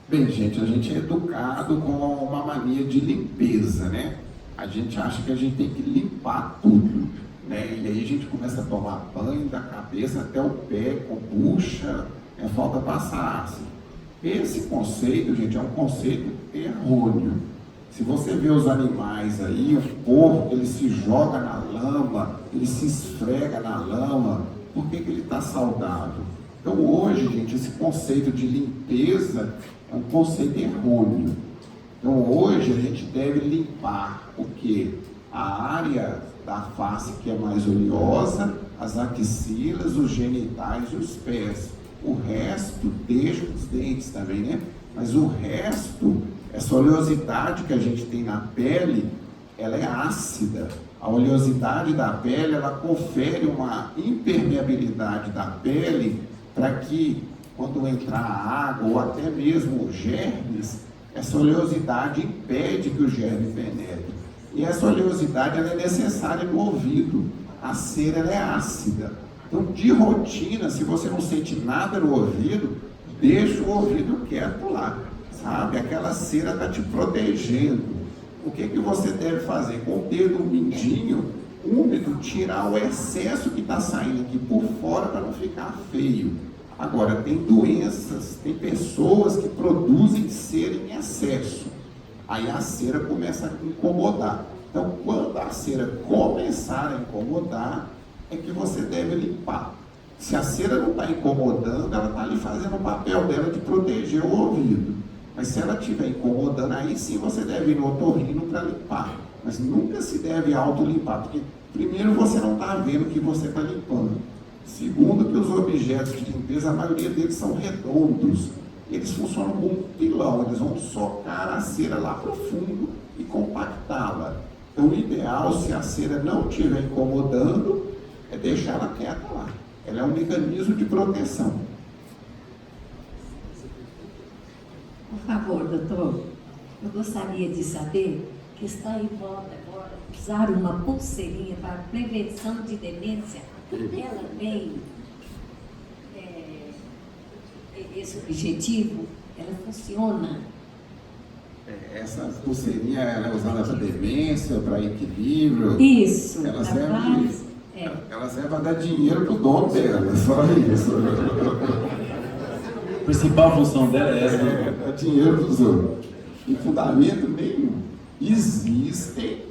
Bem, gente, a gente é educado com uma mania de limpeza, né? A gente acha que a gente tem que limpar tudo, né? E aí a gente começa a tomar banho da cabeça até o pé, com bucha, falta passar ácido. Esse conceito, gente, é um conceito errôneo. Se você vê os animais aí, o porco, ele se joga na lama, ele se esfrega na lama, por que ele está saudável? Então hoje, gente, esse conceito de limpeza é um conceito errôneo. Então hoje a gente deve limpar o quê? A área da face que é mais oleosa, as axilas, os genitais e os pés. O resto, deixa os dentes também, né? Mas o resto, essa oleosidade que a gente tem na pele, ela é ácida. A oleosidade da pele, ela confere uma impermeabilidade da pele para que, quando entrar água ou até mesmo germes, essa oleosidade impede que o germe penetre. E essa oleosidade, ela é necessária no ouvido. A cera, ela é ácida. Então, de rotina, se você não sente nada no ouvido, deixa o ouvido quieto lá, sabe? Aquela cera está te protegendo. O que você deve fazer? Com o dedo mindinho úmido, tirar o excesso que está saindo aqui por fora para não ficar feio. Agora, tem doenças, tem pessoas que produzem cera em excesso. Aí a cera começa a incomodar. Então, quando a cera começar a incomodar, é que você deve limpar. Se a cera não está incomodando, ela está ali fazendo o papel dela de proteger o ouvido. Mas se ela estiver incomodando, aí sim você deve ir no otorrino para limpar. Mas nunca se deve auto-limpar, porque primeiro você não está vendo o que você está limpando. Segundo, que os objetos de limpeza, a maioria deles são redondos. Eles funcionam como um pilão, eles vão socar a cera lá para o fundo e compactá-la. Então o ideal, se a cera não estiver incomodando, é deixar ela quieta lá. Ela é um mecanismo de proteção. Por favor, doutor, eu gostaria de saber que está em moda agora usar uma pulseirinha para prevenção de demência. Ela tem esse objetivo, ela funciona. Essa pulseirinha ela é usada para demência, para equilíbrio. Isso. Ela serve para dar dinheiro para o dono dela, só isso. A principal função dela é essa. Dar dinheiro dos outros. Em fundamento nenhum. Existem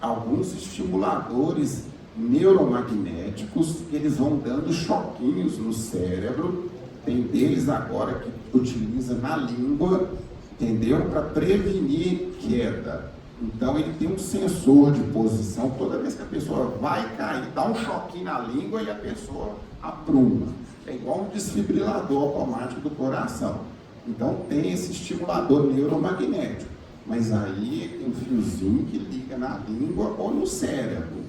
alguns estimuladores neuromagnéticos que eles vão dando choquinhos no cérebro. Tem deles agora que utiliza na língua, entendeu? Para prevenir queda. Então ele tem um sensor de posição, toda vez que a pessoa vai cair, dá um choquinho na língua e a pessoa apruma. É igual um desfibrilador automático do coração. Então tem esse estimulador neuromagnético. Mas aí tem um fiozinho que liga na língua ou no cérebro.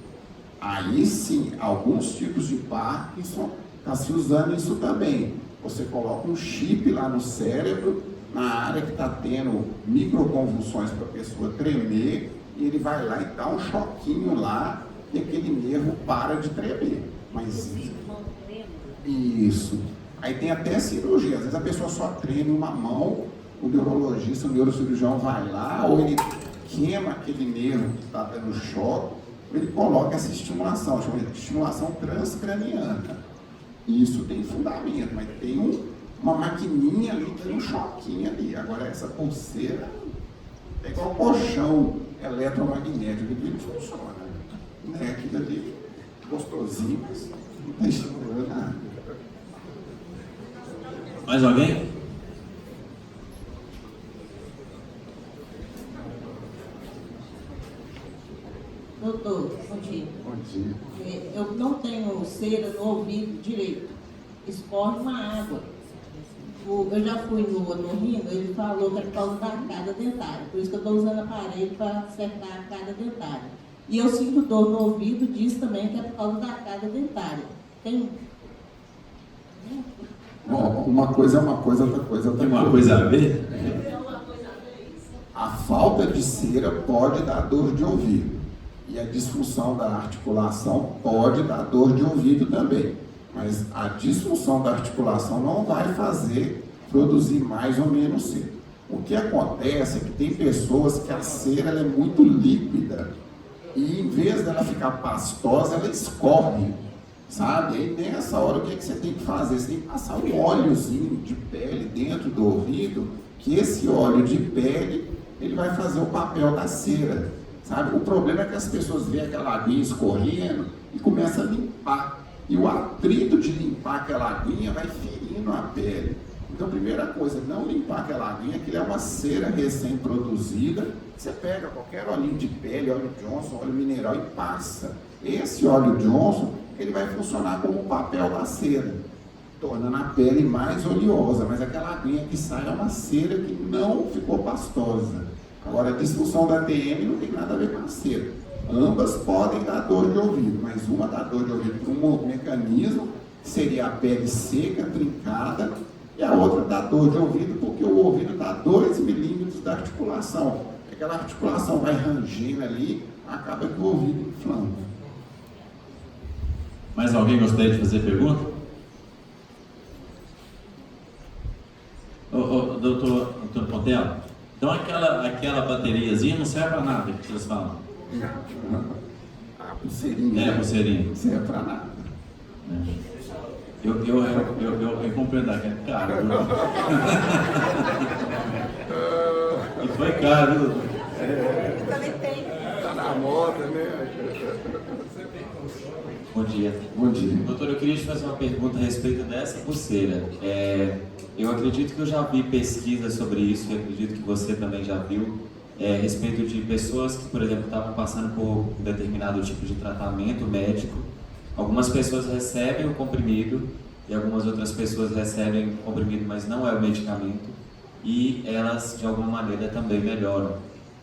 Aí sim, alguns tipos de Parkinson está se usando isso também. Você coloca um chip lá no cérebro, na área que está tendo microconvulsões para a pessoa tremer, e ele vai lá e dá um choquinho lá, e aquele nervo para de tremer. Mas isso. Aí tem até cirurgia. Às vezes a pessoa só treme uma mão, o neurologista, o neurocirurgião vai lá, ou ele queima aquele nervo que está dando choque, ou ele coloca essa estimulação, chama de estimulação transcraniana. Isso tem fundamento, mas tem uma maquininha ali, tem um choquinho ali. Agora essa pulseira é igual colchão eletromagnético, aquilo não funciona. Né? Aquilo ali, gostosinho, mas não está estimulando nada. Mais alguém? Doutor, bom dia. Bom dia. Eu não tenho cera no ouvido direito. Escorre uma água. Eu já fui no Rino, ele falou que é por causa da arcada dentária. Por isso que eu estou usando aparelho para acertar a arcada dentária. E eu sinto dor no ouvido, diz também que é por causa da arcada dentária. Tem... Bom, uma coisa é uma coisa, outra coisa é outra coisa. Tem uma coisa a ver? A falta de cera pode dar dor de ouvido. E a disfunção da articulação pode dar dor de ouvido também. Mas a disfunção da articulação não vai fazer produzir mais ou menos cera. O que acontece é que tem pessoas que a cera ela é muito líquida. E em vez dela ficar pastosa, ela escorre. Sabe? Aí nessa hora o que você tem que fazer? Você tem que passar um óleozinho de pele dentro do ouvido, que esse óleo de pele ele vai fazer o papel da cera. Sabe? O problema é que as pessoas veem aquela aguinha escorrendo e começam a limpar. E o atrito de limpar aquela aguinha vai ferindo a pele. Então, primeira coisa, não limpar aquela aguinha, que é uma cera recém-produzida. Você pega qualquer olhinho de pele, óleo Johnson, óleo mineral e passa. Esse óleo Johnson, ele vai funcionar como o papel da cera, tornando a pele mais oleosa. Mas aquela aguinha que sai é uma cera que não ficou pastosa. Agora, a disfunção da TM não tem nada a ver com a cera. Ambas podem dar dor de ouvido, mas uma dá dor de ouvido por um mecanismo, que seria a pele seca, trincada, e a outra dá dor de ouvido porque o ouvido dá 2 milímetros da articulação. Aquela articulação vai rangendo ali, acaba que o ouvido inflama. Mais alguém gostaria de fazer pergunta? Doutor Pontello, então aquela bateriazinha não serve para nada que vocês falam? A pulseirinha. É, a pulseirinha. Não serve para nada. Eu compreendo que é caro. E foi caro, viu, doutor? Também tem. Está na moda, né? Bom dia. Bom dia. Doutor, eu queria te fazer uma pergunta a respeito dessa pulseira. Eu acredito que eu já vi pesquisas sobre isso e acredito que você também já viu a respeito de pessoas que, por exemplo, estavam passando por um determinado tipo de tratamento médico. Algumas pessoas recebem o comprimido e algumas outras pessoas recebem o comprimido, mas não é o medicamento, e elas, de alguma maneira, também melhoram,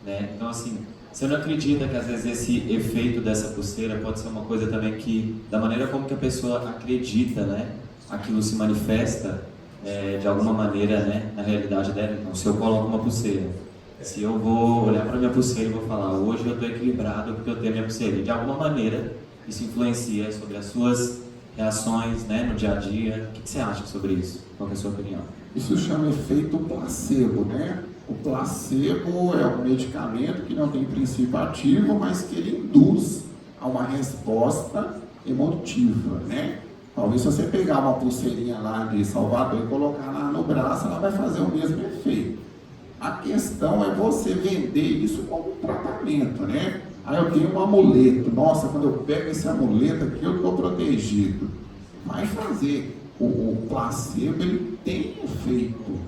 né? Então, assim, você não acredita que, às vezes, esse efeito dessa pulseira pode ser uma coisa também que, da maneira como que a pessoa acredita, né, aquilo se manifesta, de alguma maneira, né, na realidade dela? Então, se eu coloco uma pulseira, se eu vou olhar para minha pulseira e vou falar, hoje eu estou equilibrado porque eu tenho minha pulseira, de alguma maneira isso influencia sobre as suas reações, né, no dia a dia. O que você acha sobre isso? Qual é a sua opinião? Isso chama efeito placebo, né? O placebo é um medicamento que não tem princípio ativo, mas que ele induz a uma resposta emotiva, né? Talvez se você pegar uma pulseirinha lá de Salvador e colocar lá no braço, ela vai fazer o mesmo efeito. A questão é você vender isso como um tratamento, né? Eu tenho um amuleto, nossa, quando eu pego esse amuleto aqui eu estou protegido. Vai fazer. O placebo, ele tem efeito,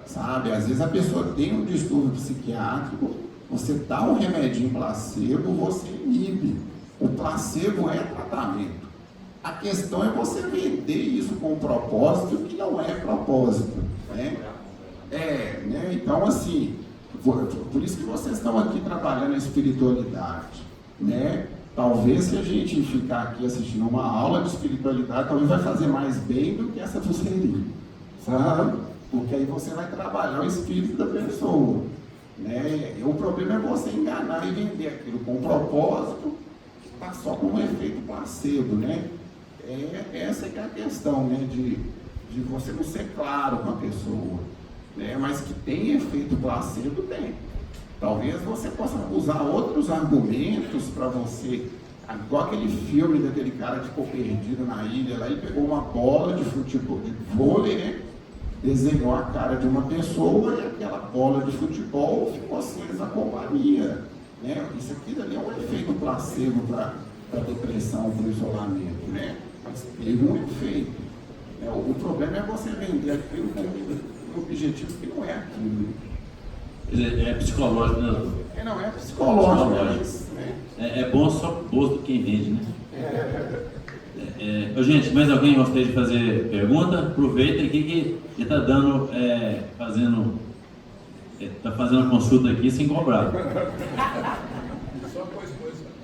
sabe? Às vezes a pessoa tem um distúrbio psiquiátrico, você dá um remedinho placebo, você inibe. O placebo é tratamento. A questão é você vender isso com um propósito que não é propósito, né? Né? Então, assim, por isso que vocês estão aqui trabalhando a espiritualidade, né? Talvez se a gente ficar aqui assistindo uma aula de espiritualidade, talvez vai fazer mais bem do que essa pulseirinha, sabe? Porque aí você vai trabalhar o espírito da pessoa, né? E o problema é você enganar e vender aquilo com um propósito que está só com um efeito placebo, né? Essa que é a questão, né? De você não ser claro com a pessoa, né? Mas que tem efeito placebo, tem. Talvez você possa usar outros argumentos para você, igual aquele filme daquele cara que ficou perdido na ilha, lá ele pegou uma bola de futebol, de vôlei, né? desenhou a cara de uma pessoa e aquela bola de futebol ficou acesa a companhia. Né? Isso aqui dali é um efeito placebo para a depressão, para o isolamento. Né? Mas teve um efeito. Né? O problema é você vender aquilo com um objetivo que não é aquilo. É psicológico, né, doutor? Não, é psicológico. Né? É bom só pro bolso do quem vende, né? Gente, mais alguém gostaria de fazer pergunta? Aproveita aqui que ele está dando, está fazendo a consulta aqui sem cobrar. Só depois vai pagar.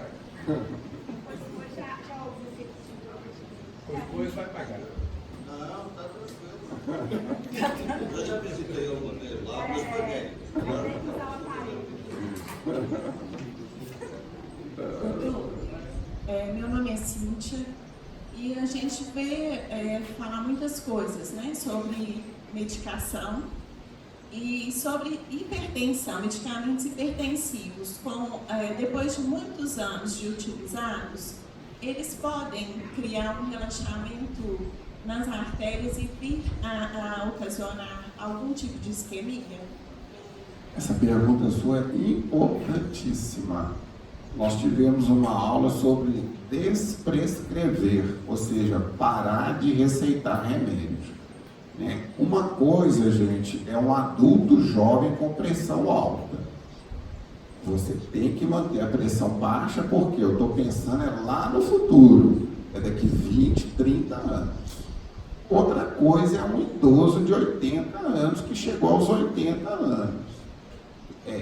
Depois vai pagar. Não, tá tranquilo. Eu já visitei alguma vez lá, mas foi bem. Meu nome é Cíntia e a gente vê falar muitas coisas, né, sobre medicação e sobre hipertensão, medicamentos hipertensivos. Depois de muitos anos de utilizados, eles podem criar um relaxamento nas artérias e vir a ocasionar algum tipo de isquemia? Essa pergunta sua é importantíssima. Nós tivemos uma aula sobre desprescrever, ou seja, parar de receitar remédio. Né? Uma coisa, gente, é um adulto jovem com pressão alta. Você tem que manter a pressão baixa, porque eu estou pensando lá no futuro, é daqui 20, 30 anos. Outra coisa é um idoso de 80 anos que chegou aos 80 anos.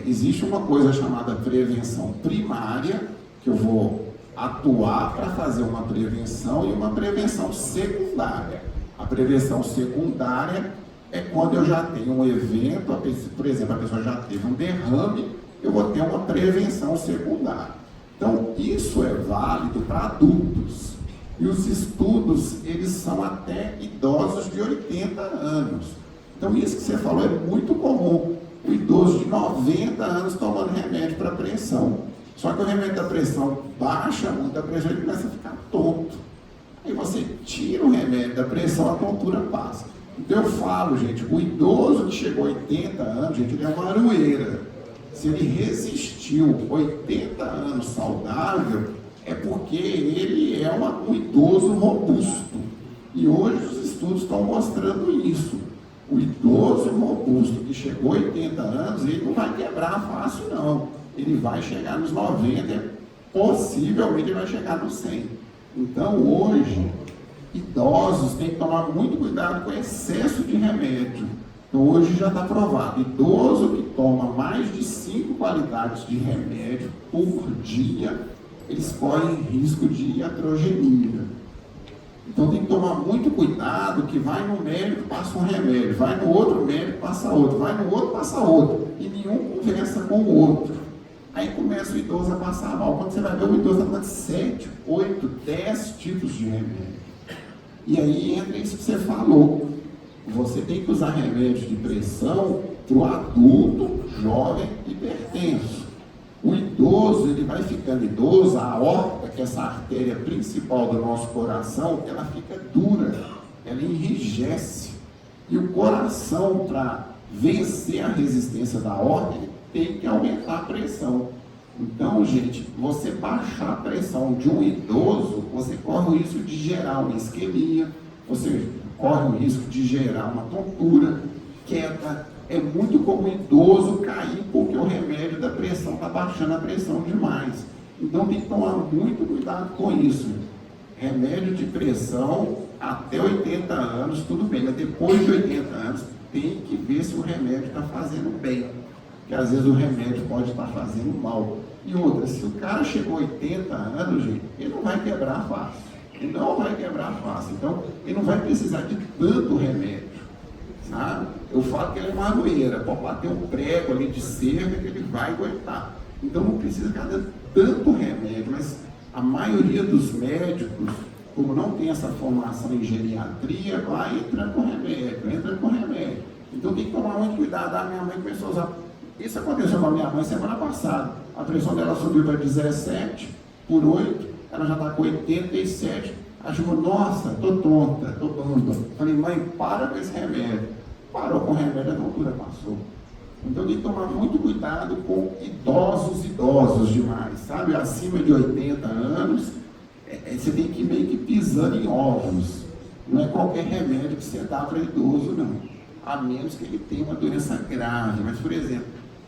Existe uma coisa chamada prevenção primária, que eu vou atuar para fazer uma prevenção, e uma prevenção secundária. A prevenção secundária é quando eu já tenho um evento, por exemplo, a pessoa já teve um derrame, eu vou ter uma prevenção secundária. Então, isso é válido para adultos. E os estudos, eles são até idosos de 80 anos. Então, isso que você falou é muito comum. O idoso de 90 anos tomando remédio para pressão. Só que o remédio da pressão baixa muito a pressão, ele começa a ficar tonto. Aí você tira o remédio da pressão, a tontura passa. Então eu falo, gente, o idoso que chegou a 80 anos, gente, ele é uma aroeira. Se ele resistiu 80 anos saudável, é porque ele é um idoso robusto. E hoje os estudos estão mostrando isso. O idoso robusto que chegou a 80 anos, ele não vai quebrar fácil, não. Ele vai chegar nos 90, possivelmente ele vai chegar nos 100. Então, hoje, idosos têm que tomar muito cuidado com o excesso de remédio. Então, hoje já está provado. Idoso que toma mais de 5 qualidades de remédio por dia, eles correm risco de iatrogenia. Então tem que tomar muito cuidado, que vai no médico, passa um remédio, vai no outro médico, passa outro, vai no outro, passa outro, e nenhum conversa com o outro. Aí começa o idoso a passar mal. Quando você vai ver, o idoso está tomando 7, 8, 10 tipos de remédio. E aí entra isso que você falou. Você tem que usar remédio de pressão para o adulto, jovem, hipertenso. O idoso, ele vai ficando idoso, a aorta, que é essa artéria principal do nosso coração, ela fica dura, ela enrijece. E o coração, para vencer a resistência da aorta, ele tem que aumentar a pressão. Então, gente, você baixar a pressão de um idoso, você corre o risco de gerar uma isquemia, você corre o risco de gerar uma tontura, queda. É muito comum o idoso cair porque o remédio da pressão está baixando a pressão demais. Então tem que tomar muito cuidado com isso. Remédio de pressão até 80 anos, tudo bem, mas depois de 80 anos tem que ver se o remédio está fazendo bem. Porque às vezes o remédio pode estar fazendo mal. E outra, se o cara chegou a 80 anos, gente, ele não vai quebrar fácil. Ele não vai quebrar fácil. Então, ele não vai precisar de tanto remédio. Sabe? Eu falo que ele é uma aroeira, pode bater um prego ali de cerca que ele vai aguentar. Então não precisa ficar dando tanto remédio, mas a maioria dos médicos, como não tem essa formação em geriatria, vai entrando com remédio. Então tem que tomar muito cuidado. A minha mãe começou a usar. Isso aconteceu com a minha mãe semana passada. A pressão dela subiu para 17 por 8, ela já está com 87. Ela chegou, nossa, tô tonta. Falei, mãe, para com esse remédio. parou com o remédio, a tontura passou. Então tem que tomar muito cuidado com idosos demais, sabe? Acima de 80 anos, você tem que ir meio que pisando em ovos. Não é qualquer remédio que você dá para idoso, não. A menos que ele tenha uma doença grave. Mas, por exemplo,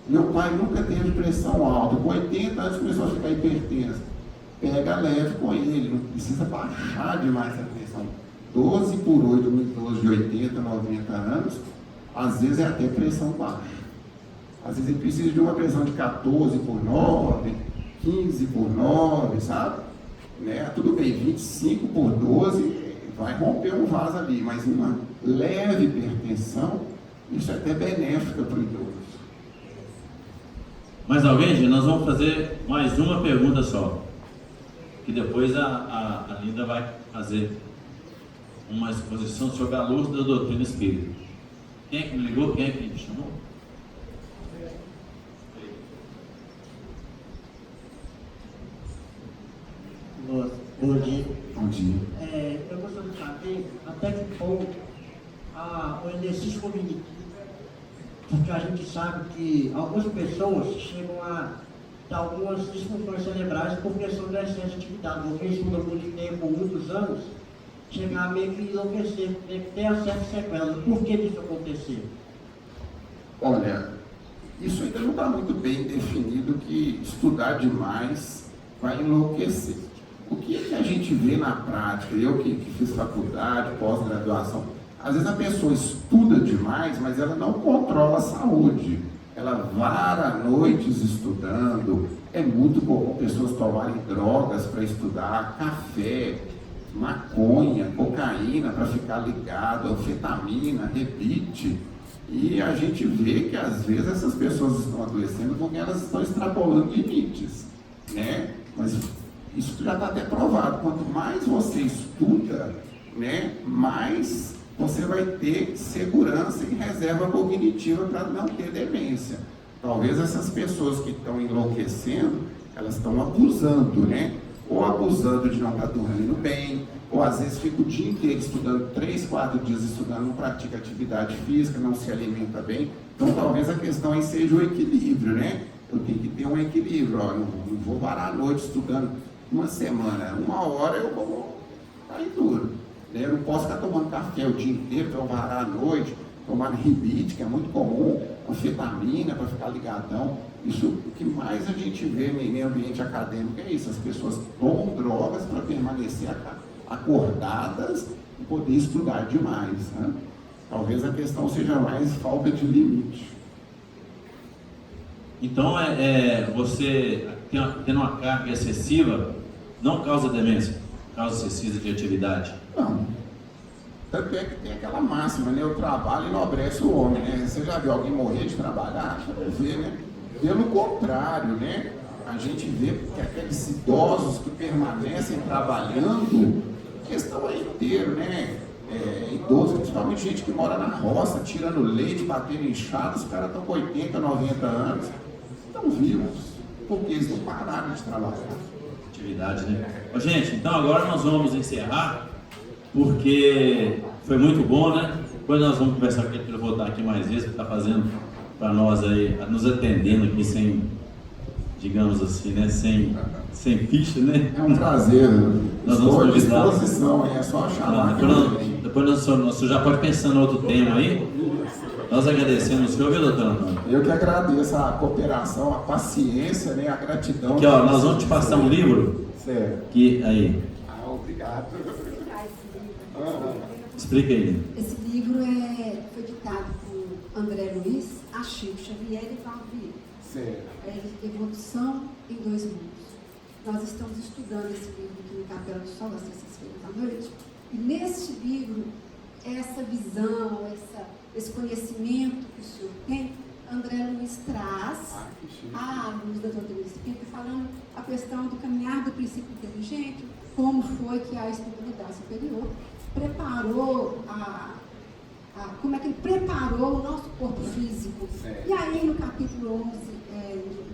meu pai nunca teve pressão alta. Com 80 anos começou a ficar hipertenso. Pega leve com ele, não precisa baixar demais a pressão. 12 por 8 no idoso de 80, 90 anos, às vezes é até pressão baixa. Às vezes ele precisa de uma pressão de 14 por 9, 15 por 9, sabe? Né? Tudo bem, 25 por 12 vai romper um vaso ali, mas uma leve hipertensão, isso é até benéfica para o idoso. Mais alguém, gente? Nós vamos fazer mais uma pergunta só. Que depois a Linda vai fazer uma exposição sobre a luz da doutrina espírita. Quem é que me ligou? Quem é que me chamou? Bom dia. Bom dia. Eu gostaria de saber até que ponto o exercício cognitivo, porque a gente sabe que algumas pessoas chegam a dar algumas disfunções cerebrais por questão de excesso de atividade. Ou quem estuda muito tempo, muitos anos, chegar a meio que enlouquecer, ter acesso sequelas. Por que isso acontecer? Olha, isso ainda não está muito bem definido que estudar demais vai enlouquecer. O que é que a gente vê na prática? Eu que fiz faculdade, pós-graduação, às vezes a pessoa estuda demais, mas ela não controla a saúde. Ela vara noites estudando. É muito comum pessoas tomarem drogas para estudar, café, maconha, cocaína para ficar ligado, anfetamina, rebite. E a gente vê que às vezes essas pessoas estão adoecendo porque elas estão extrapolando limites, né? Mas isso já está até provado. Quanto mais você estuda, né, mais você vai ter segurança e reserva cognitiva para não ter demência. Talvez essas pessoas que estão enlouquecendo, elas estão abusando, né? Ou abusando de não estar dormindo bem, ou às vezes fica o dia inteiro estudando, 3, 4 dias estudando, não pratica atividade física, não se alimenta bem. Então talvez a questão aí seja o equilíbrio, né? Eu tenho que ter um equilíbrio, ó, não vou parar a noite estudando uma semana, 1 hora eu vou cair duro. Eu não posso ficar tomando café o dia inteiro para eu varar à noite, tomando rebite, que é muito comum, anfetamina para ficar ligadão. Isso, o que mais a gente vê no meio ambiente acadêmico é isso, as pessoas tomam drogas para permanecer acordadas e poder estudar demais, né? Talvez a questão seja mais falta de limite. Então, você tendo uma carga excessiva, não causa demência, causa excessiva de atividade? Não. Tanto é que tem aquela máxima, né? O trabalho enobrece o homem, né? Você já viu alguém morrer de trabalhar? Deixa eu ver, né? Pelo contrário, né? A gente vê que aqueles idosos que permanecem trabalhando, questão é inteiro, né? Idosos, principalmente gente que mora na roça, tirando leite, batendo inchado, os caras estão com 80, 90 anos, estão vivos, porque eles não pararam de trabalhar. Atividade, né? Ô, gente, então agora nós vamos encerrar, porque foi muito bom, né? Depois nós vamos conversar com ele para voltar aqui mais vezes, que está fazendo para nós aí, nos atendendo aqui sem, digamos assim, né? Sem ficha, né? É um prazer. Nós vamos à convidar. disposição, é só chamar. Depois nós já pode pensar no outro tema aí. Nós agradecemos o senhor, viu, doutor Antônio? Eu que agradeço a cooperação, a paciência, né? A gratidão. Aqui, ó, nós vamos te passar um livro. Certo. Que, aí. Obrigado. Explica aí. Esse livro foi ditado por André Luiz, Chico Xavier e Paulo Vieira. Certo. É Evolução em 2 Mundos. Nós estamos estudando esse livro aqui no Capela do Sol, às sextas-feiras à noite. E neste livro, essa visão, esse conhecimento que o senhor tem, André Luiz traz à luz da doutrina espírita, falando a questão do caminhar do princípio inteligente, como foi que a espiritualidade superior preparou como é que ele preparou o nosso corpo físico. Certo. E aí no capítulo 11,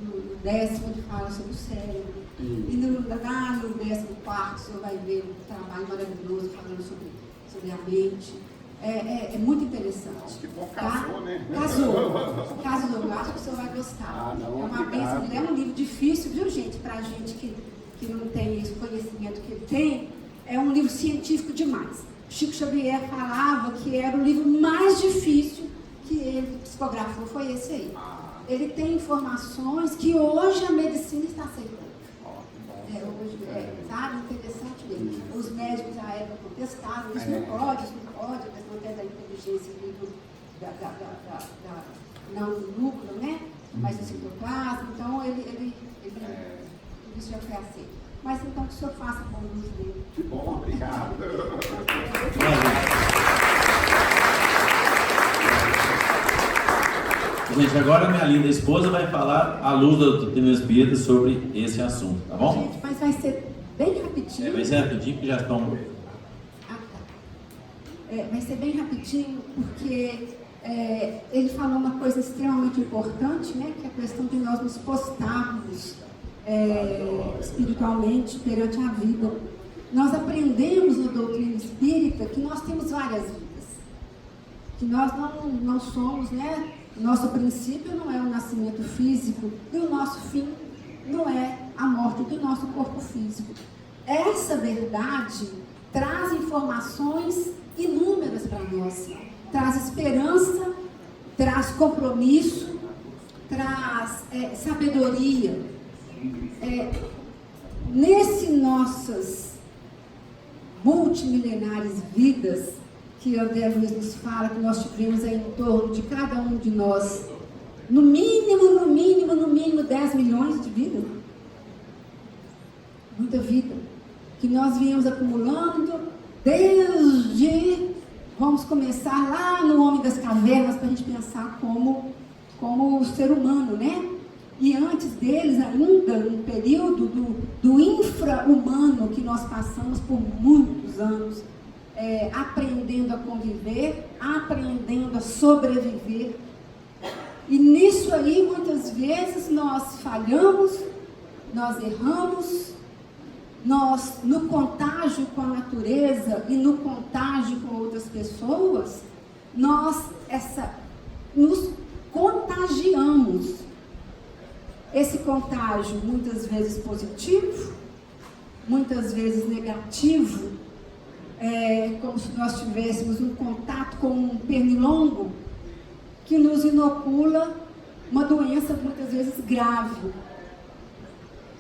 no 10º, ele fala sobre o cérebro. E no 14º, o senhor vai ver um trabalho maravilhoso falando sobre a mente. É muito interessante. Que bom, tá? casou, né? Casou, eu acho que o senhor vai gostar. Não, é uma bênção, é um livro difícil, viu, gente? Pra gente que não tem esse conhecimento que ele tem, é um livro científico demais. Chico Xavier falava que era o livro mais difícil que ele psicografou, foi esse aí. Ele tem informações que hoje a medicina está aceitando. Sabe? Interessante mesmo. Os médicos à época contestaram, isso não pode, a questão até da inteligência não do núcleo, né? Mas do citoplasma, então tudo isso já foi aceito. Mas então que o senhor faça bom uso dele. Que bom, obrigado. Gente, agora minha linda esposa vai falar à luz do doutrina espírita sobre esse assunto, tá bom? Gente, mas vai ser bem rapidinho. Vai ser rapidinho, que já estão... Vai ser bem rapidinho, porque ele falou uma coisa extremamente importante, né? Que é a questão de nós nos postarmos espiritualmente perante a vida. Nós aprendemos na doutrina espírita que nós temos várias vidas. Que nós não somos, né? Nosso princípio não é o nascimento físico e o nosso fim não é a morte do nosso corpo físico. Essa verdade traz informações inúmeras para nós. Traz esperança, traz compromisso, traz sabedoria. Nesse nossas multimilenares vidas, que André Luiz nos fala, que nós tivemos aí em torno de cada um de nós, no mínimo 10 milhões de vidas. Muita vida. Que nós viemos acumulando desde, vamos começar lá no Homem das Cavernas, para a gente pensar como o ser humano, né? E antes deles ainda, no período do infra-humano que nós passamos por muitos anos, aprendendo a conviver, aprendendo a sobreviver. E nisso aí, muitas vezes, nós falhamos, nós erramos, nós, no contágio com a natureza e no contágio com outras pessoas, nós nos contagiamos. Esse contágio, muitas vezes positivo, muitas vezes negativo, como se nós tivéssemos um contato com um pernilongo que nos inocula uma doença muitas vezes grave.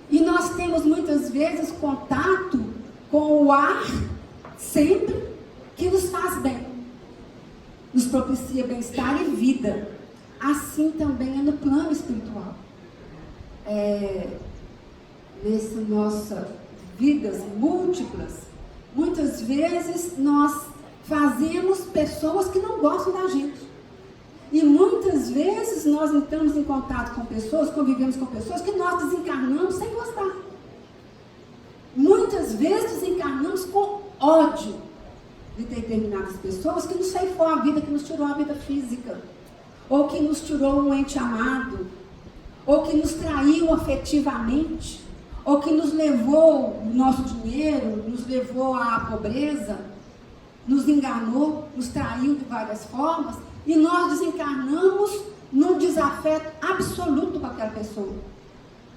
E nós temos muitas vezes contato com o ar sempre que nos faz bem, nos propicia bem-estar e vida. Assim também é no plano espiritual. Nessas nossas vidas múltiplas, muitas vezes nós fazemos pessoas que não gostam da gente. E muitas vezes nós entramos em contato com pessoas, convivemos com pessoas que nós desencarnamos sem gostar. Muitas vezes desencarnamos com ódio de determinadas pessoas que nos ceifou a vida, que nos tirou a vida física, ou que nos tirou um ente amado, ou que nos traiu afetivamente, ou que nos levou o nosso dinheiro, nos levou à pobreza, nos enganou, nos traiu de várias formas, e nós desencarnamos num desafeto absoluto com aquela pessoa.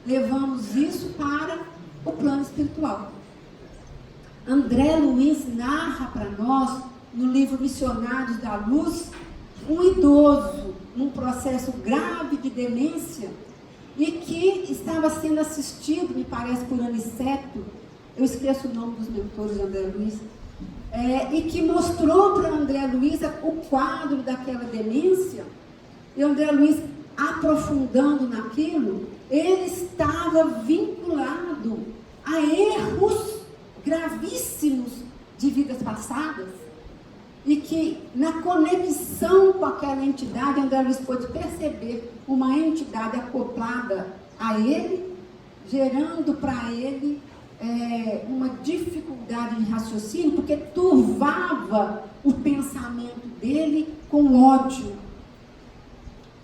Levamos isso para o plano espiritual. André Luiz narra para nós, no livro Missionários da Luz, um idoso num processo grave de demência e que estava sendo assistido, me parece, por Aniceto, eu esqueço o nome dos mentores de André Luiz, e que mostrou para André Luiz o quadro daquela demência, e André Luiz, aprofundando naquilo, ele estava vinculado a erros gravíssimos de vidas passadas, e que na conexão com aquela entidade, André Luiz pôde perceber uma entidade acoplada a ele, gerando para ele uma dificuldade de raciocínio, porque turvava o pensamento dele com ódio,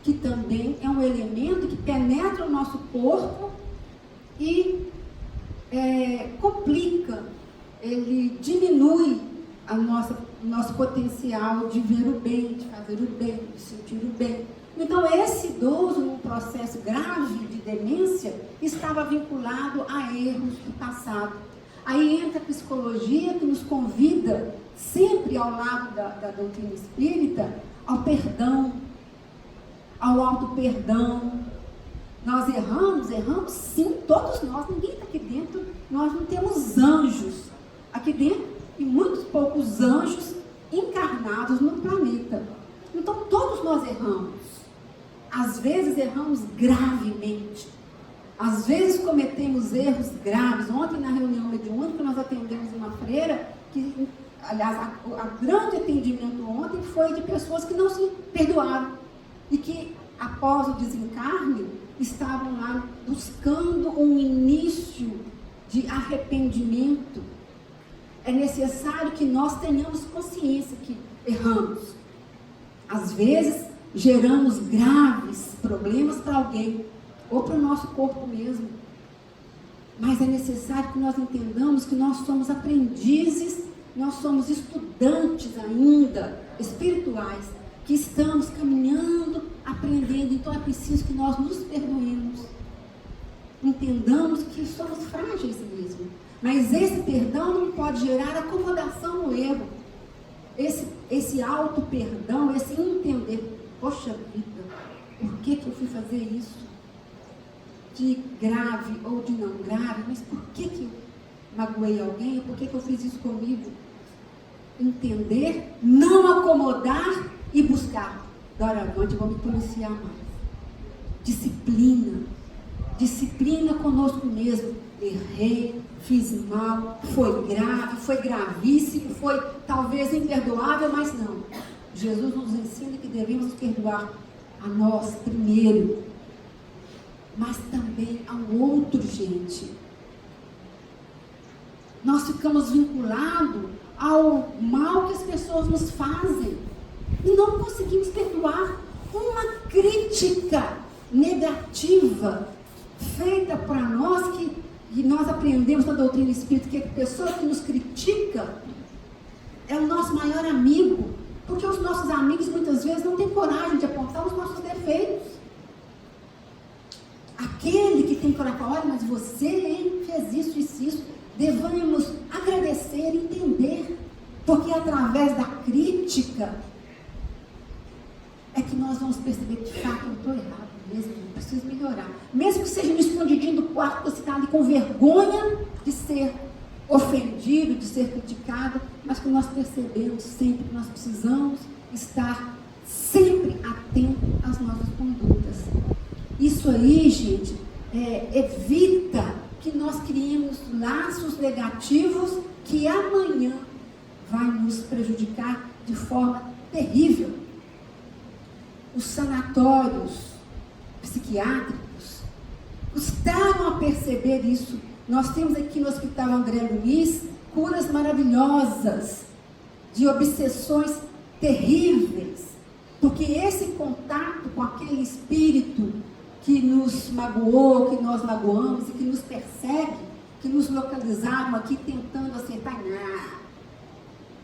que também é um elemento que penetra o nosso corpo e complica, ele diminui a nossa o nosso potencial de ver o bem, de fazer o bem, de sentir o bem. Então, esse idoso, num processo grave de demência, estava vinculado a erros do passado. Aí entra a psicologia, que nos convida, sempre ao lado da doutrina espírita, ao perdão, ao auto-perdão. Nós erramos sim, todos nós, ninguém está aqui dentro, nós não temos anjos aqui dentro e muitos poucos anjos encarnados no planeta. Então todos nós erramos. Às vezes erramos gravemente. Às vezes cometemos erros graves. Ontem na reunião mediúnica nós atendemos uma freira que, aliás, o grande atendimento ontem foi de pessoas que não se perdoaram e que após o desencarne estavam lá buscando um início de arrependimento. É necessário que nós tenhamos consciência que erramos. Às vezes geramos graves problemas para alguém ou para o nosso corpo mesmo. Mas é necessário que nós entendamos que nós somos aprendizes, nós somos estudantes ainda espirituais, que estamos caminhando, aprendendo. Então é preciso que nós nos perdoemos. Entendamos que somos frágeis mesmo. Mas esse perdão não pode gerar acomodação no erro. Esse auto-perdão, esse entender, poxa vida, por que eu fui fazer isso? De grave ou de não grave, mas por que eu magoei alguém? Por que eu fiz isso comigo? Entender, não acomodar e buscar. Doravante, eu vou me policiar mais. Disciplina. Disciplina conosco mesmo. Errei, fiz mal, foi grave, foi gravíssimo, foi talvez imperdoável, mas não. Jesus nos ensina que devemos perdoar a nós primeiro, mas também ao outro, gente. Nós ficamos vinculados ao mal que as pessoas nos fazem e não conseguimos perdoar. Uma crítica negativa feita para nós, que nós aprendemos na doutrina espírita, que a pessoa que nos critica é o nosso maior amigo, porque os nossos amigos muitas vezes não têm coragem de apontar os nossos defeitos. Aquele que tem coragem, olha, mas você fez isso, isso, isso, devemos agradecer e entender, porque através da crítica é que nós vamos perceber que de fato eu estou errado mesmo, eu preciso melhorar. Mesmo que seja no escondidinho do quarto, você está ali com vergonha de ser ofendido, de ser criticado, mas que nós percebemos sempre que nós precisamos estar sempre atento às nossas condutas. Isso aí, gente, evita que nós criemos laços negativos que amanhã vai nos prejudicar de forma terrível. Os sanatórios psiquiátricos custaram a perceber isso. Nós temos aqui no Hospital André Luiz curas maravilhosas de obsessões terríveis, porque esse contato com aquele espírito que nos magoou, que nós magoamos e que nos persegue, que nos localizaram aqui tentando acertar,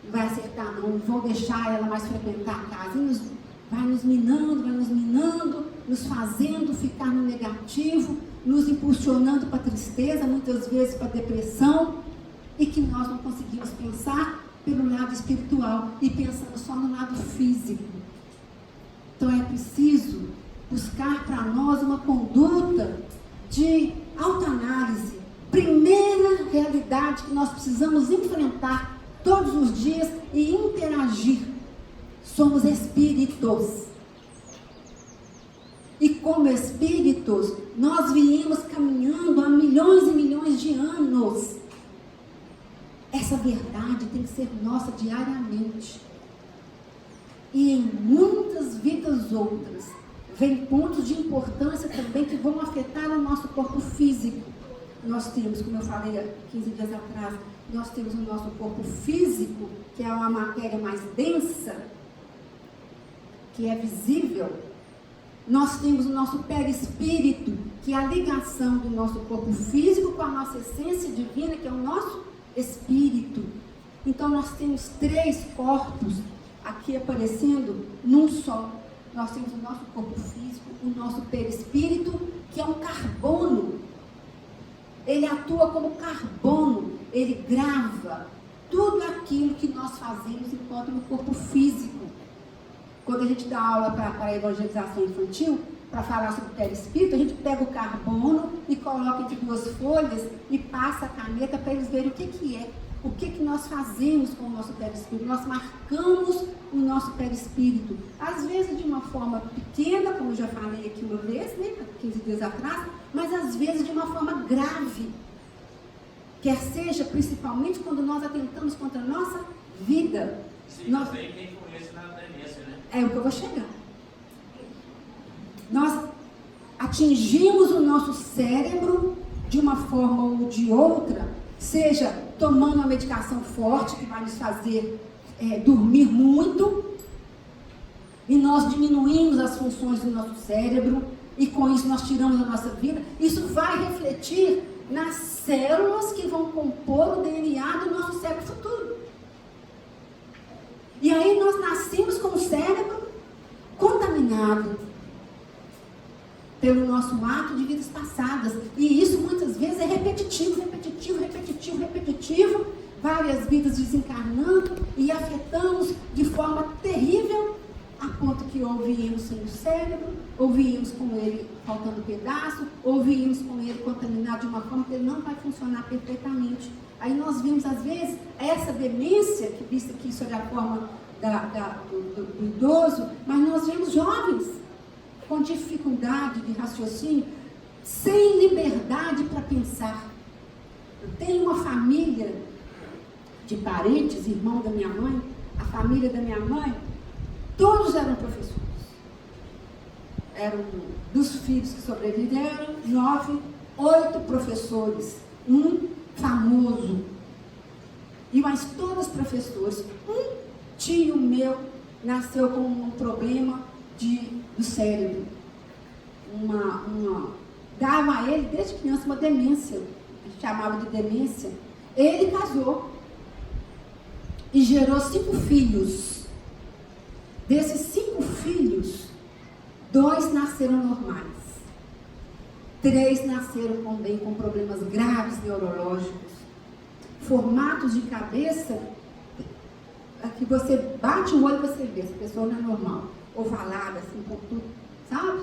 não vai acertar não vou deixar ela mais frequentar a casa, e vai nos minando, nos fazendo ficar no negativo, nos impulsionando para a tristeza, muitas vezes para a depressão, e que nós não conseguimos pensar pelo lado espiritual e pensando só no lado físico. Então é preciso buscar para nós uma conduta de autoanálise. Primeira realidade que nós precisamos enfrentar todos os dias e interagir. Somos espíritos. E como espíritos, nós viemos caminhando há milhões e milhões de anos. Essa verdade tem que ser nossa diariamente. E em muitas vidas outras, vem pontos de importância também que vão afetar o nosso corpo físico. Nós temos, como eu falei há 15 dias atrás, nós temos o nosso corpo físico, que é uma matéria mais densa, que é visível. Nós temos o nosso perispírito, que é a ligação do nosso corpo físico com a nossa essência divina, que é o nosso espírito. Então nós temos 3 corpos aqui aparecendo num só. Nós temos o nosso corpo físico, o nosso perispírito, que é um carbono. Ele atua como carbono, ele grava tudo aquilo que nós fazemos enquanto no corpo físico. Quando a gente dá aula para a evangelização infantil, para falar sobre o perispírito, a gente pega o carbono e coloca entre 2 folhas e passa a caneta para eles verem o que é. O que nós fazemos com o nosso perispírito? Nós marcamos o nosso perispírito. Às vezes de uma forma pequena, como eu já falei aqui uma vez, né, 15 dias atrás, mas às vezes de uma forma grave. Quer seja, principalmente, quando nós atentamos contra a nossa vida. Sim, nós também quem conhece na demência, né? É o que eu vou chegar. Nós atingimos o nosso cérebro de uma forma ou de outra, seja tomando uma medicação forte que vai nos fazer dormir muito, e nós diminuímos as funções do nosso cérebro, e com isso nós tiramos a nossa vida. Isso vai refletir nas células que vão compor o DNA do nosso cérebro futuro. E aí nós nascemos com o cérebro contaminado pelo nosso ato de vidas passadas. E isso muitas vezes é repetitivo, várias vidas desencarnando e afetamos de forma terrível, a ponto que ou viemos sem o cérebro, ou viemos com ele faltando pedaço, ou viemos com ele contaminado de uma forma que ele não vai funcionar perfeitamente. Aí nós vimos, às vezes, essa demência, que vista aqui sob a forma do idoso, mas nós vemos jovens com dificuldade de raciocínio, sem liberdade para pensar. Eu tenho uma família de parentes, irmão da minha mãe, a família da minha mãe, todos eram professores. Eram dos filhos que sobreviveram, 9, 8 professores, um famoso. E mais todos professores. Um tio meu nasceu com um problema do cérebro. Dava a ele, desde criança, uma demência. A gente chamava de demência. Ele casou e gerou 5 filhos. Desses 5 filhos, 2 nasceram normais. 3 nasceram também com problemas graves neurológicos. Formatos de cabeça, que você bate o olho e você vê, essa pessoa não é normal. Ovalada, assim, com tudo, sabe?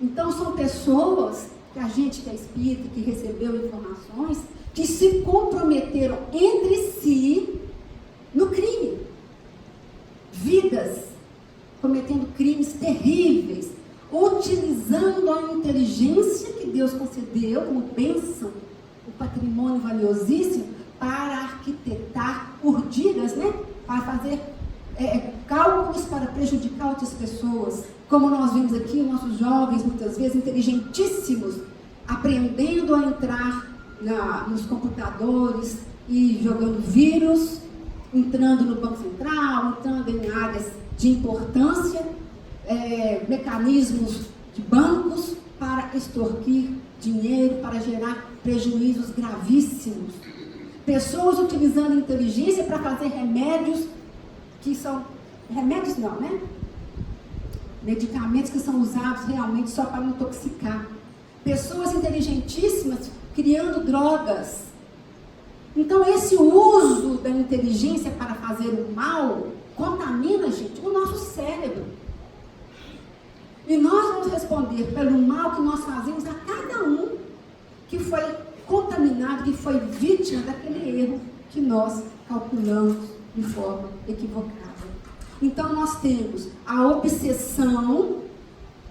Então, são pessoas que a gente que é espírita, que recebeu informações, que se comprometeram entre si no crime. Vidas cometendo crimes terríveis, utilizando a inteligência que Deus concedeu como bênção, o patrimônio valiosíssimo, para arquitetar urdigas, né? Para fazer cálculos para prejudicar outras pessoas. Como nós vimos aqui, os nossos jovens, muitas vezes inteligentíssimos, aprendendo a entrar nos computadores e jogando vírus, entrando no Banco Central, entrando em áreas de importância, mecanismos de bancos para extorquir dinheiro, para gerar prejuízos gravíssimos. Pessoas utilizando inteligência para fazer remédios que são... Remédios não, né? Medicamentos que são usados realmente só para intoxicar. Pessoas inteligentíssimas criando drogas. Então, esse uso da inteligência para fazer o mal contamina, gente, o nosso cérebro. E nós vamos responder pelo mal que nós fazemos a cada um que foi contaminado, que foi vítima daquele erro que nós calculamos de forma equivocada. Então, nós temos a obsessão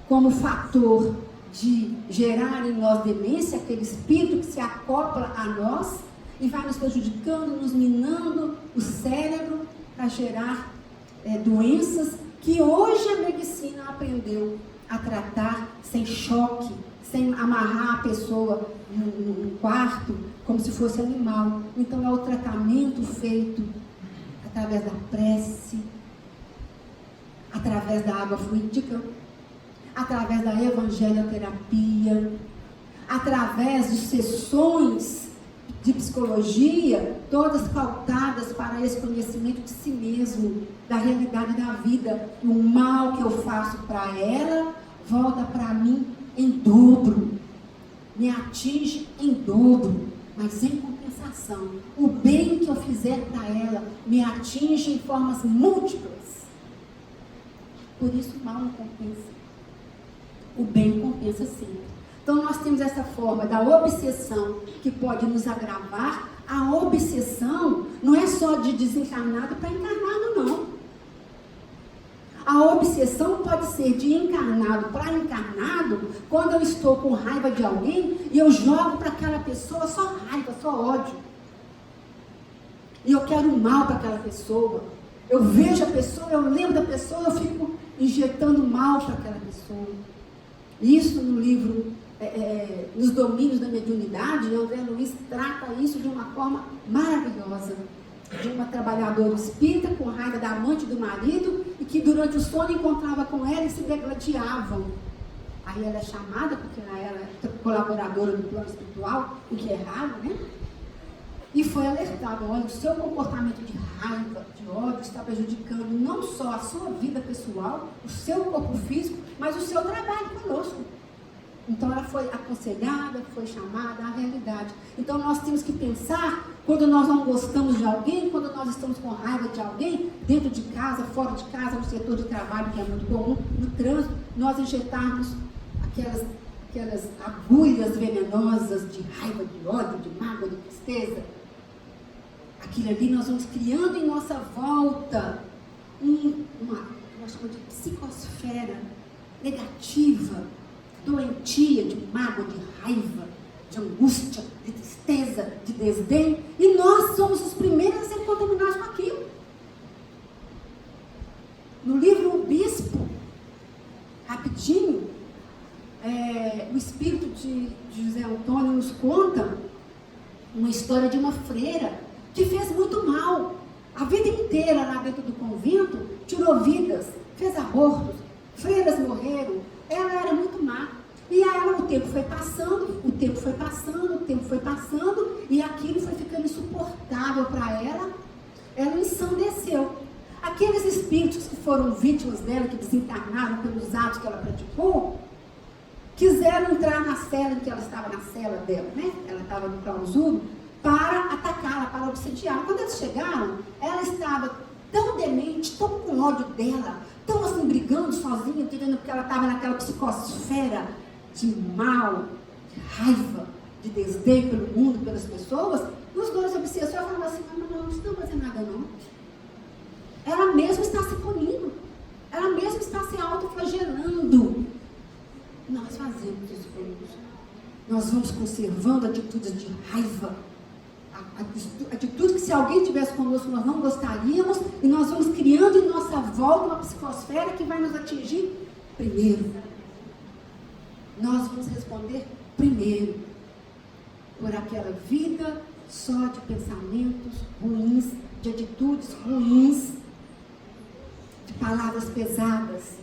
como fator de gerar em nós demência, aquele espírito que se acopla a nós e vai nos prejudicando, nos minando o cérebro para gerar doenças que hoje a medicina aprendeu a tratar sem choque, sem amarrar a pessoa num quarto como se fosse animal. Então, é o tratamento feito através da prece, através da água fluídica, através da evangelioterapia, através de sessões de psicologia, todas pautadas para esse conhecimento de si mesmo, da realidade da vida. E o mal que eu faço para ela volta para mim em dobro, me atinge em dobro, mas em compensação, o bem que eu fizer para ela me atinge em formas múltiplas. Por isso o mal não compensa. O bem compensa sempre. Então nós temos essa forma da obsessão que pode nos agravar. A obsessão não é só de desencarnado para encarnado, não. A obsessão pode ser de encarnado para encarnado, quando eu estou com raiva de alguém e eu jogo para aquela pessoa só raiva, só ódio. E eu quero mal para aquela pessoa. Eu vejo a pessoa, eu lembro da pessoa, eu fico injetando mal para aquela pessoa. Isso no livro Nos Domínios da Mediunidade, André Luiz trata isso de uma forma maravilhosa. De uma trabalhadora espírita com raiva da amante do marido e que durante o sono encontrava com ela e se degladiavam. Aí ela é chamada, porque ela era colaboradora do plano espiritual, o que é raro, né? E foi alertada: olha, o seu comportamento de raiva, de ódio está prejudicando não só a sua vida pessoal, o seu corpo físico, mas o seu trabalho conosco. Então ela foi aconselhada, foi chamada à realidade. Então nós temos que pensar, quando nós não gostamos de alguém, quando nós estamos com raiva de alguém, dentro de casa, fora de casa, no setor de trabalho, que é muito comum, no trânsito, nós injetarmos aquelas agulhas venenosas de raiva, de ódio, de mágoa, de tristeza. Aquilo ali nós vamos criando em nossa volta nós chamamos de psicosfera negativa, doentia, de mágoa, de raiva, de angústia, de tristeza, de desdém, e nós somos os primeiros a ser contaminados com aquilo. No livro O Bispo, rapidinho, o espírito de José Antônio nos conta uma história de uma freira que fez muito mal. A vida inteira lá dentro do convento, tirou vidas, fez abortos, freiras morreram. Ela era muito má. E aí o tempo foi passando, e aquilo foi ficando insuportável para ela. Ela ensandeceu. Aqueles espíritos que foram vítimas dela, que desencarnaram pelos atos que ela praticou, quiseram entrar na cela, em que ela estava na cela dela, né? Ela estava no clausuro, para atacá-la, para obsediá-la. Quando eles chegaram, ela estava tão demente, tão com ódio dela, tão assim, brigando sozinha, entendendo que ela estava naquela psicosfera de mal, de raiva, de desdém pelo mundo, pelas pessoas. E os dois obsessores falavam assim: não estão fazendo nada não. Ela mesma está se punindo, ela mesma está se autoflagelando. Nós fazemos isso conosco. Nós vamos conservando atitudes de raiva, atitude que se alguém tivesse conosco nós não gostaríamos, e nós vamos criando em nossa volta uma psicosfera que vai nos atingir primeiro. Nós vamos responder primeiro por aquela vida só de pensamentos ruins, de atitudes ruins, de palavras pesadas.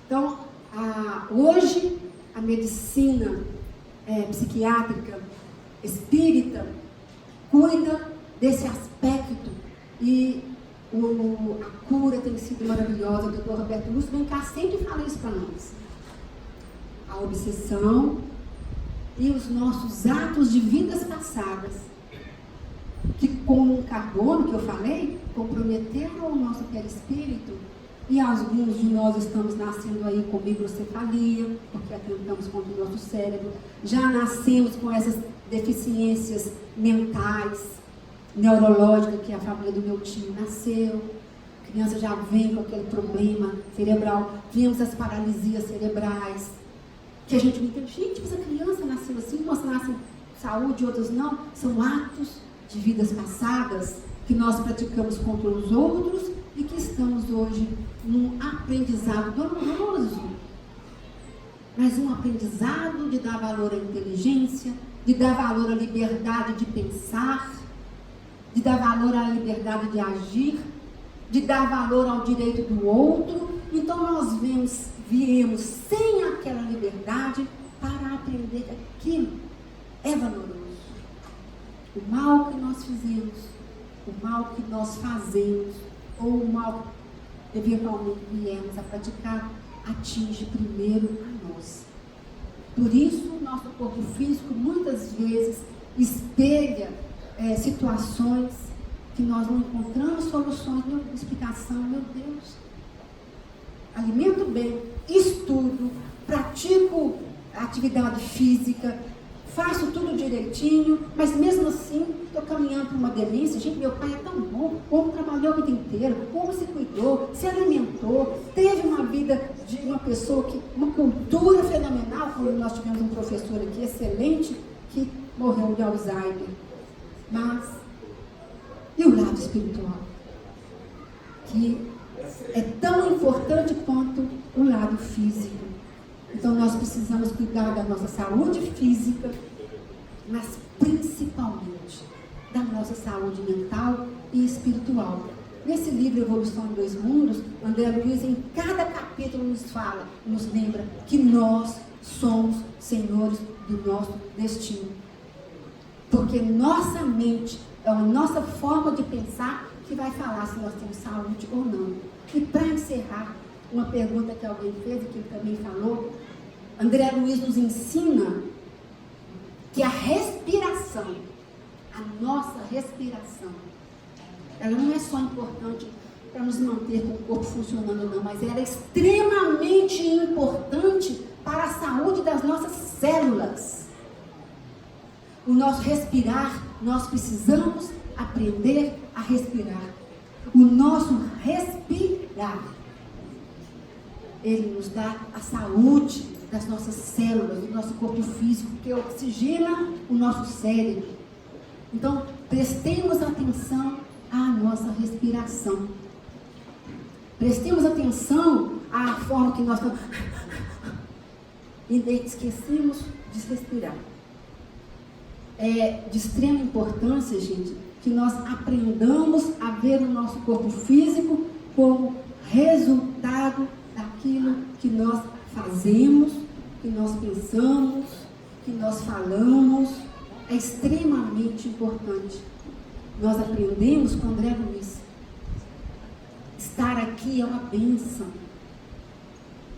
Então, hoje a medicina psiquiátrica espírita cuida desse aspecto, e a cura tem sido maravilhosa. O doutor Roberto Lúcio vem cá sempre fala isso para nós. A obsessão e os nossos atos de vidas passadas, que com o carbono que eu falei, comprometeram o nosso perispírito, e alguns de nós estamos nascendo aí com microcefalia, porque atentamos contra o nosso cérebro, já nascemos com essas deficiências mentais, neurológicas, que a família do meu tio nasceu. A criança já vem com aquele problema cerebral, vemos as paralisias cerebrais, que a gente não entende. Gente, essa criança nasceu assim, umas nascem saúde, outras não. São atos de vidas passadas que nós praticamos contra os outros e que estamos hoje num aprendizado doloroso, mas um aprendizado de dar valor à inteligência, de dar valor à liberdade de pensar, de dar valor à liberdade de agir, de dar valor ao direito do outro. Então nós viemos sem aquela liberdade para aprender que aquilo é valoroso. O mal que nós fizemos, o mal que nós fazemos, ou o mal que eventualmente viemos a praticar, atinge primeiro a nós. Por isso, o nosso corpo físico muitas vezes espelha situações que nós não encontramos soluções, não explicação. Meu Deus, alimento bem, estudo, pratico atividade física, faço tudo direitinho, mas mesmo assim estou caminhando para uma demência. Gente, meu pai é tão bom, como trabalhou a vida inteira, como se cuidou, se alimentou, teve uma vida de uma pessoa que, uma cultura fenomenal, como nós tivemos um professor aqui excelente, que morreu de Alzheimer. Mas, e o lado espiritual? Que é tão importante quanto o lado físico. Então nós precisamos cuidar da nossa saúde física, mas principalmente da nossa saúde mental e espiritual. Nesse livro Evolução em Dois Mundos, André Luiz, em cada capítulo nos fala, nos lembra que nós somos senhores do nosso destino. Porque nossa mente é a nossa forma de pensar que vai falar se nós temos saúde ou não. E para encerrar, uma pergunta que alguém fez e que ele também falou, André Luiz nos ensina que a respiração, a nossa respiração, ela não é só importante para nos manter com o corpo funcionando, não, mas ela é extremamente importante para a saúde das nossas células. O nosso respirar, nós precisamos aprender a respirar. O nosso respirar, ele nos dá a saúde das nossas células, do nosso corpo físico, que oxigena o nosso cérebro. Então, prestemos atenção à nossa respiração. Prestemos atenção à forma que nós e esquecemos de respirar. É de extrema importância, gente, que nós aprendamos a ver o nosso corpo físico como resultado daquilo que nós fazemos, que nós pensamos, que nós falamos. É extremamente importante. Nós aprendemos com André Luiz. Estar aqui é uma bênção,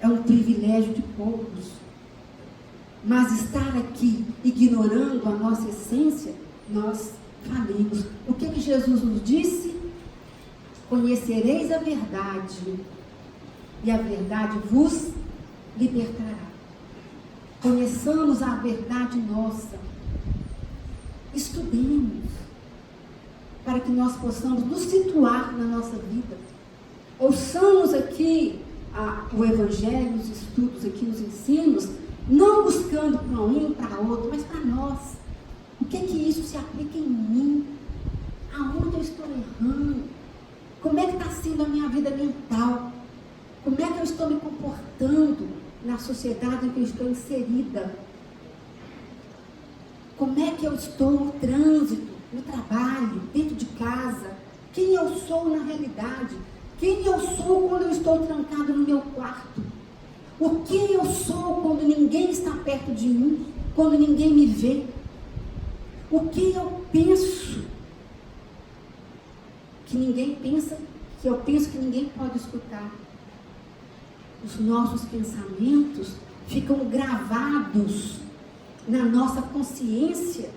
é um privilégio de poucos. Mas estar aqui ignorando a nossa essência, nós falhamos. O que Jesus nos disse? Conhecereis a verdade, e a verdade vos libertará. Conheçamos a verdade nossa. Estudemos, para que nós possamos nos situar na nossa vida. Ouçamos aqui o Evangelho, os estudos aqui, os ensinos, não buscando para um, para outro, mas para nós. O que isso se aplica em mim? Aonde eu estou errando? Como é que está sendo a minha vida mental? Como é que eu estou me comportando na sociedade em que eu estou inserida? Como é que eu estou no trânsito, no trabalho, dentro de casa? Quem eu sou na realidade? Quem eu sou quando eu estou trancado no meu quarto? O que eu sou quando ninguém está perto de mim, quando ninguém me vê? O que eu penso que ninguém pensa, que eu penso que ninguém pode escutar? Os nossos pensamentos ficam gravados na nossa consciência,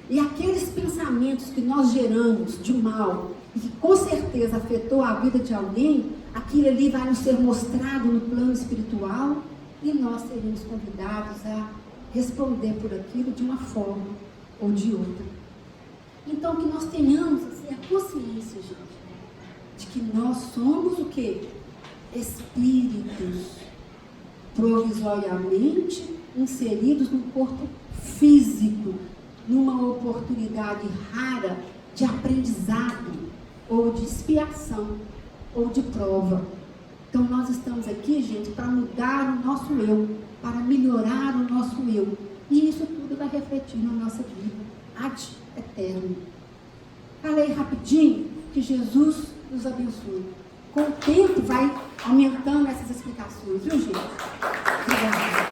e aqueles pensamentos que nós geramos de mal e que com certeza afetou a vida de alguém, aquilo ali vai nos ser mostrado no plano espiritual e nós seremos convidados a responder por aquilo de uma forma ou de outra. Então, que nós tenhamos assim, a consciência, gente, de que nós somos o quê? Espíritos provisoriamente inseridos no corpo físico, numa oportunidade rara de aprendizado, ou de expiação, ou de prova. Então nós estamos aqui, gente, para mudar o nosso eu, para melhorar o nosso eu. E isso tudo vai refletir na nossa vida, ad eterno. Falei rapidinho, que Jesus nos abençoe. Com o tempo vai aumentando essas explicações, viu, gente? Obrigada.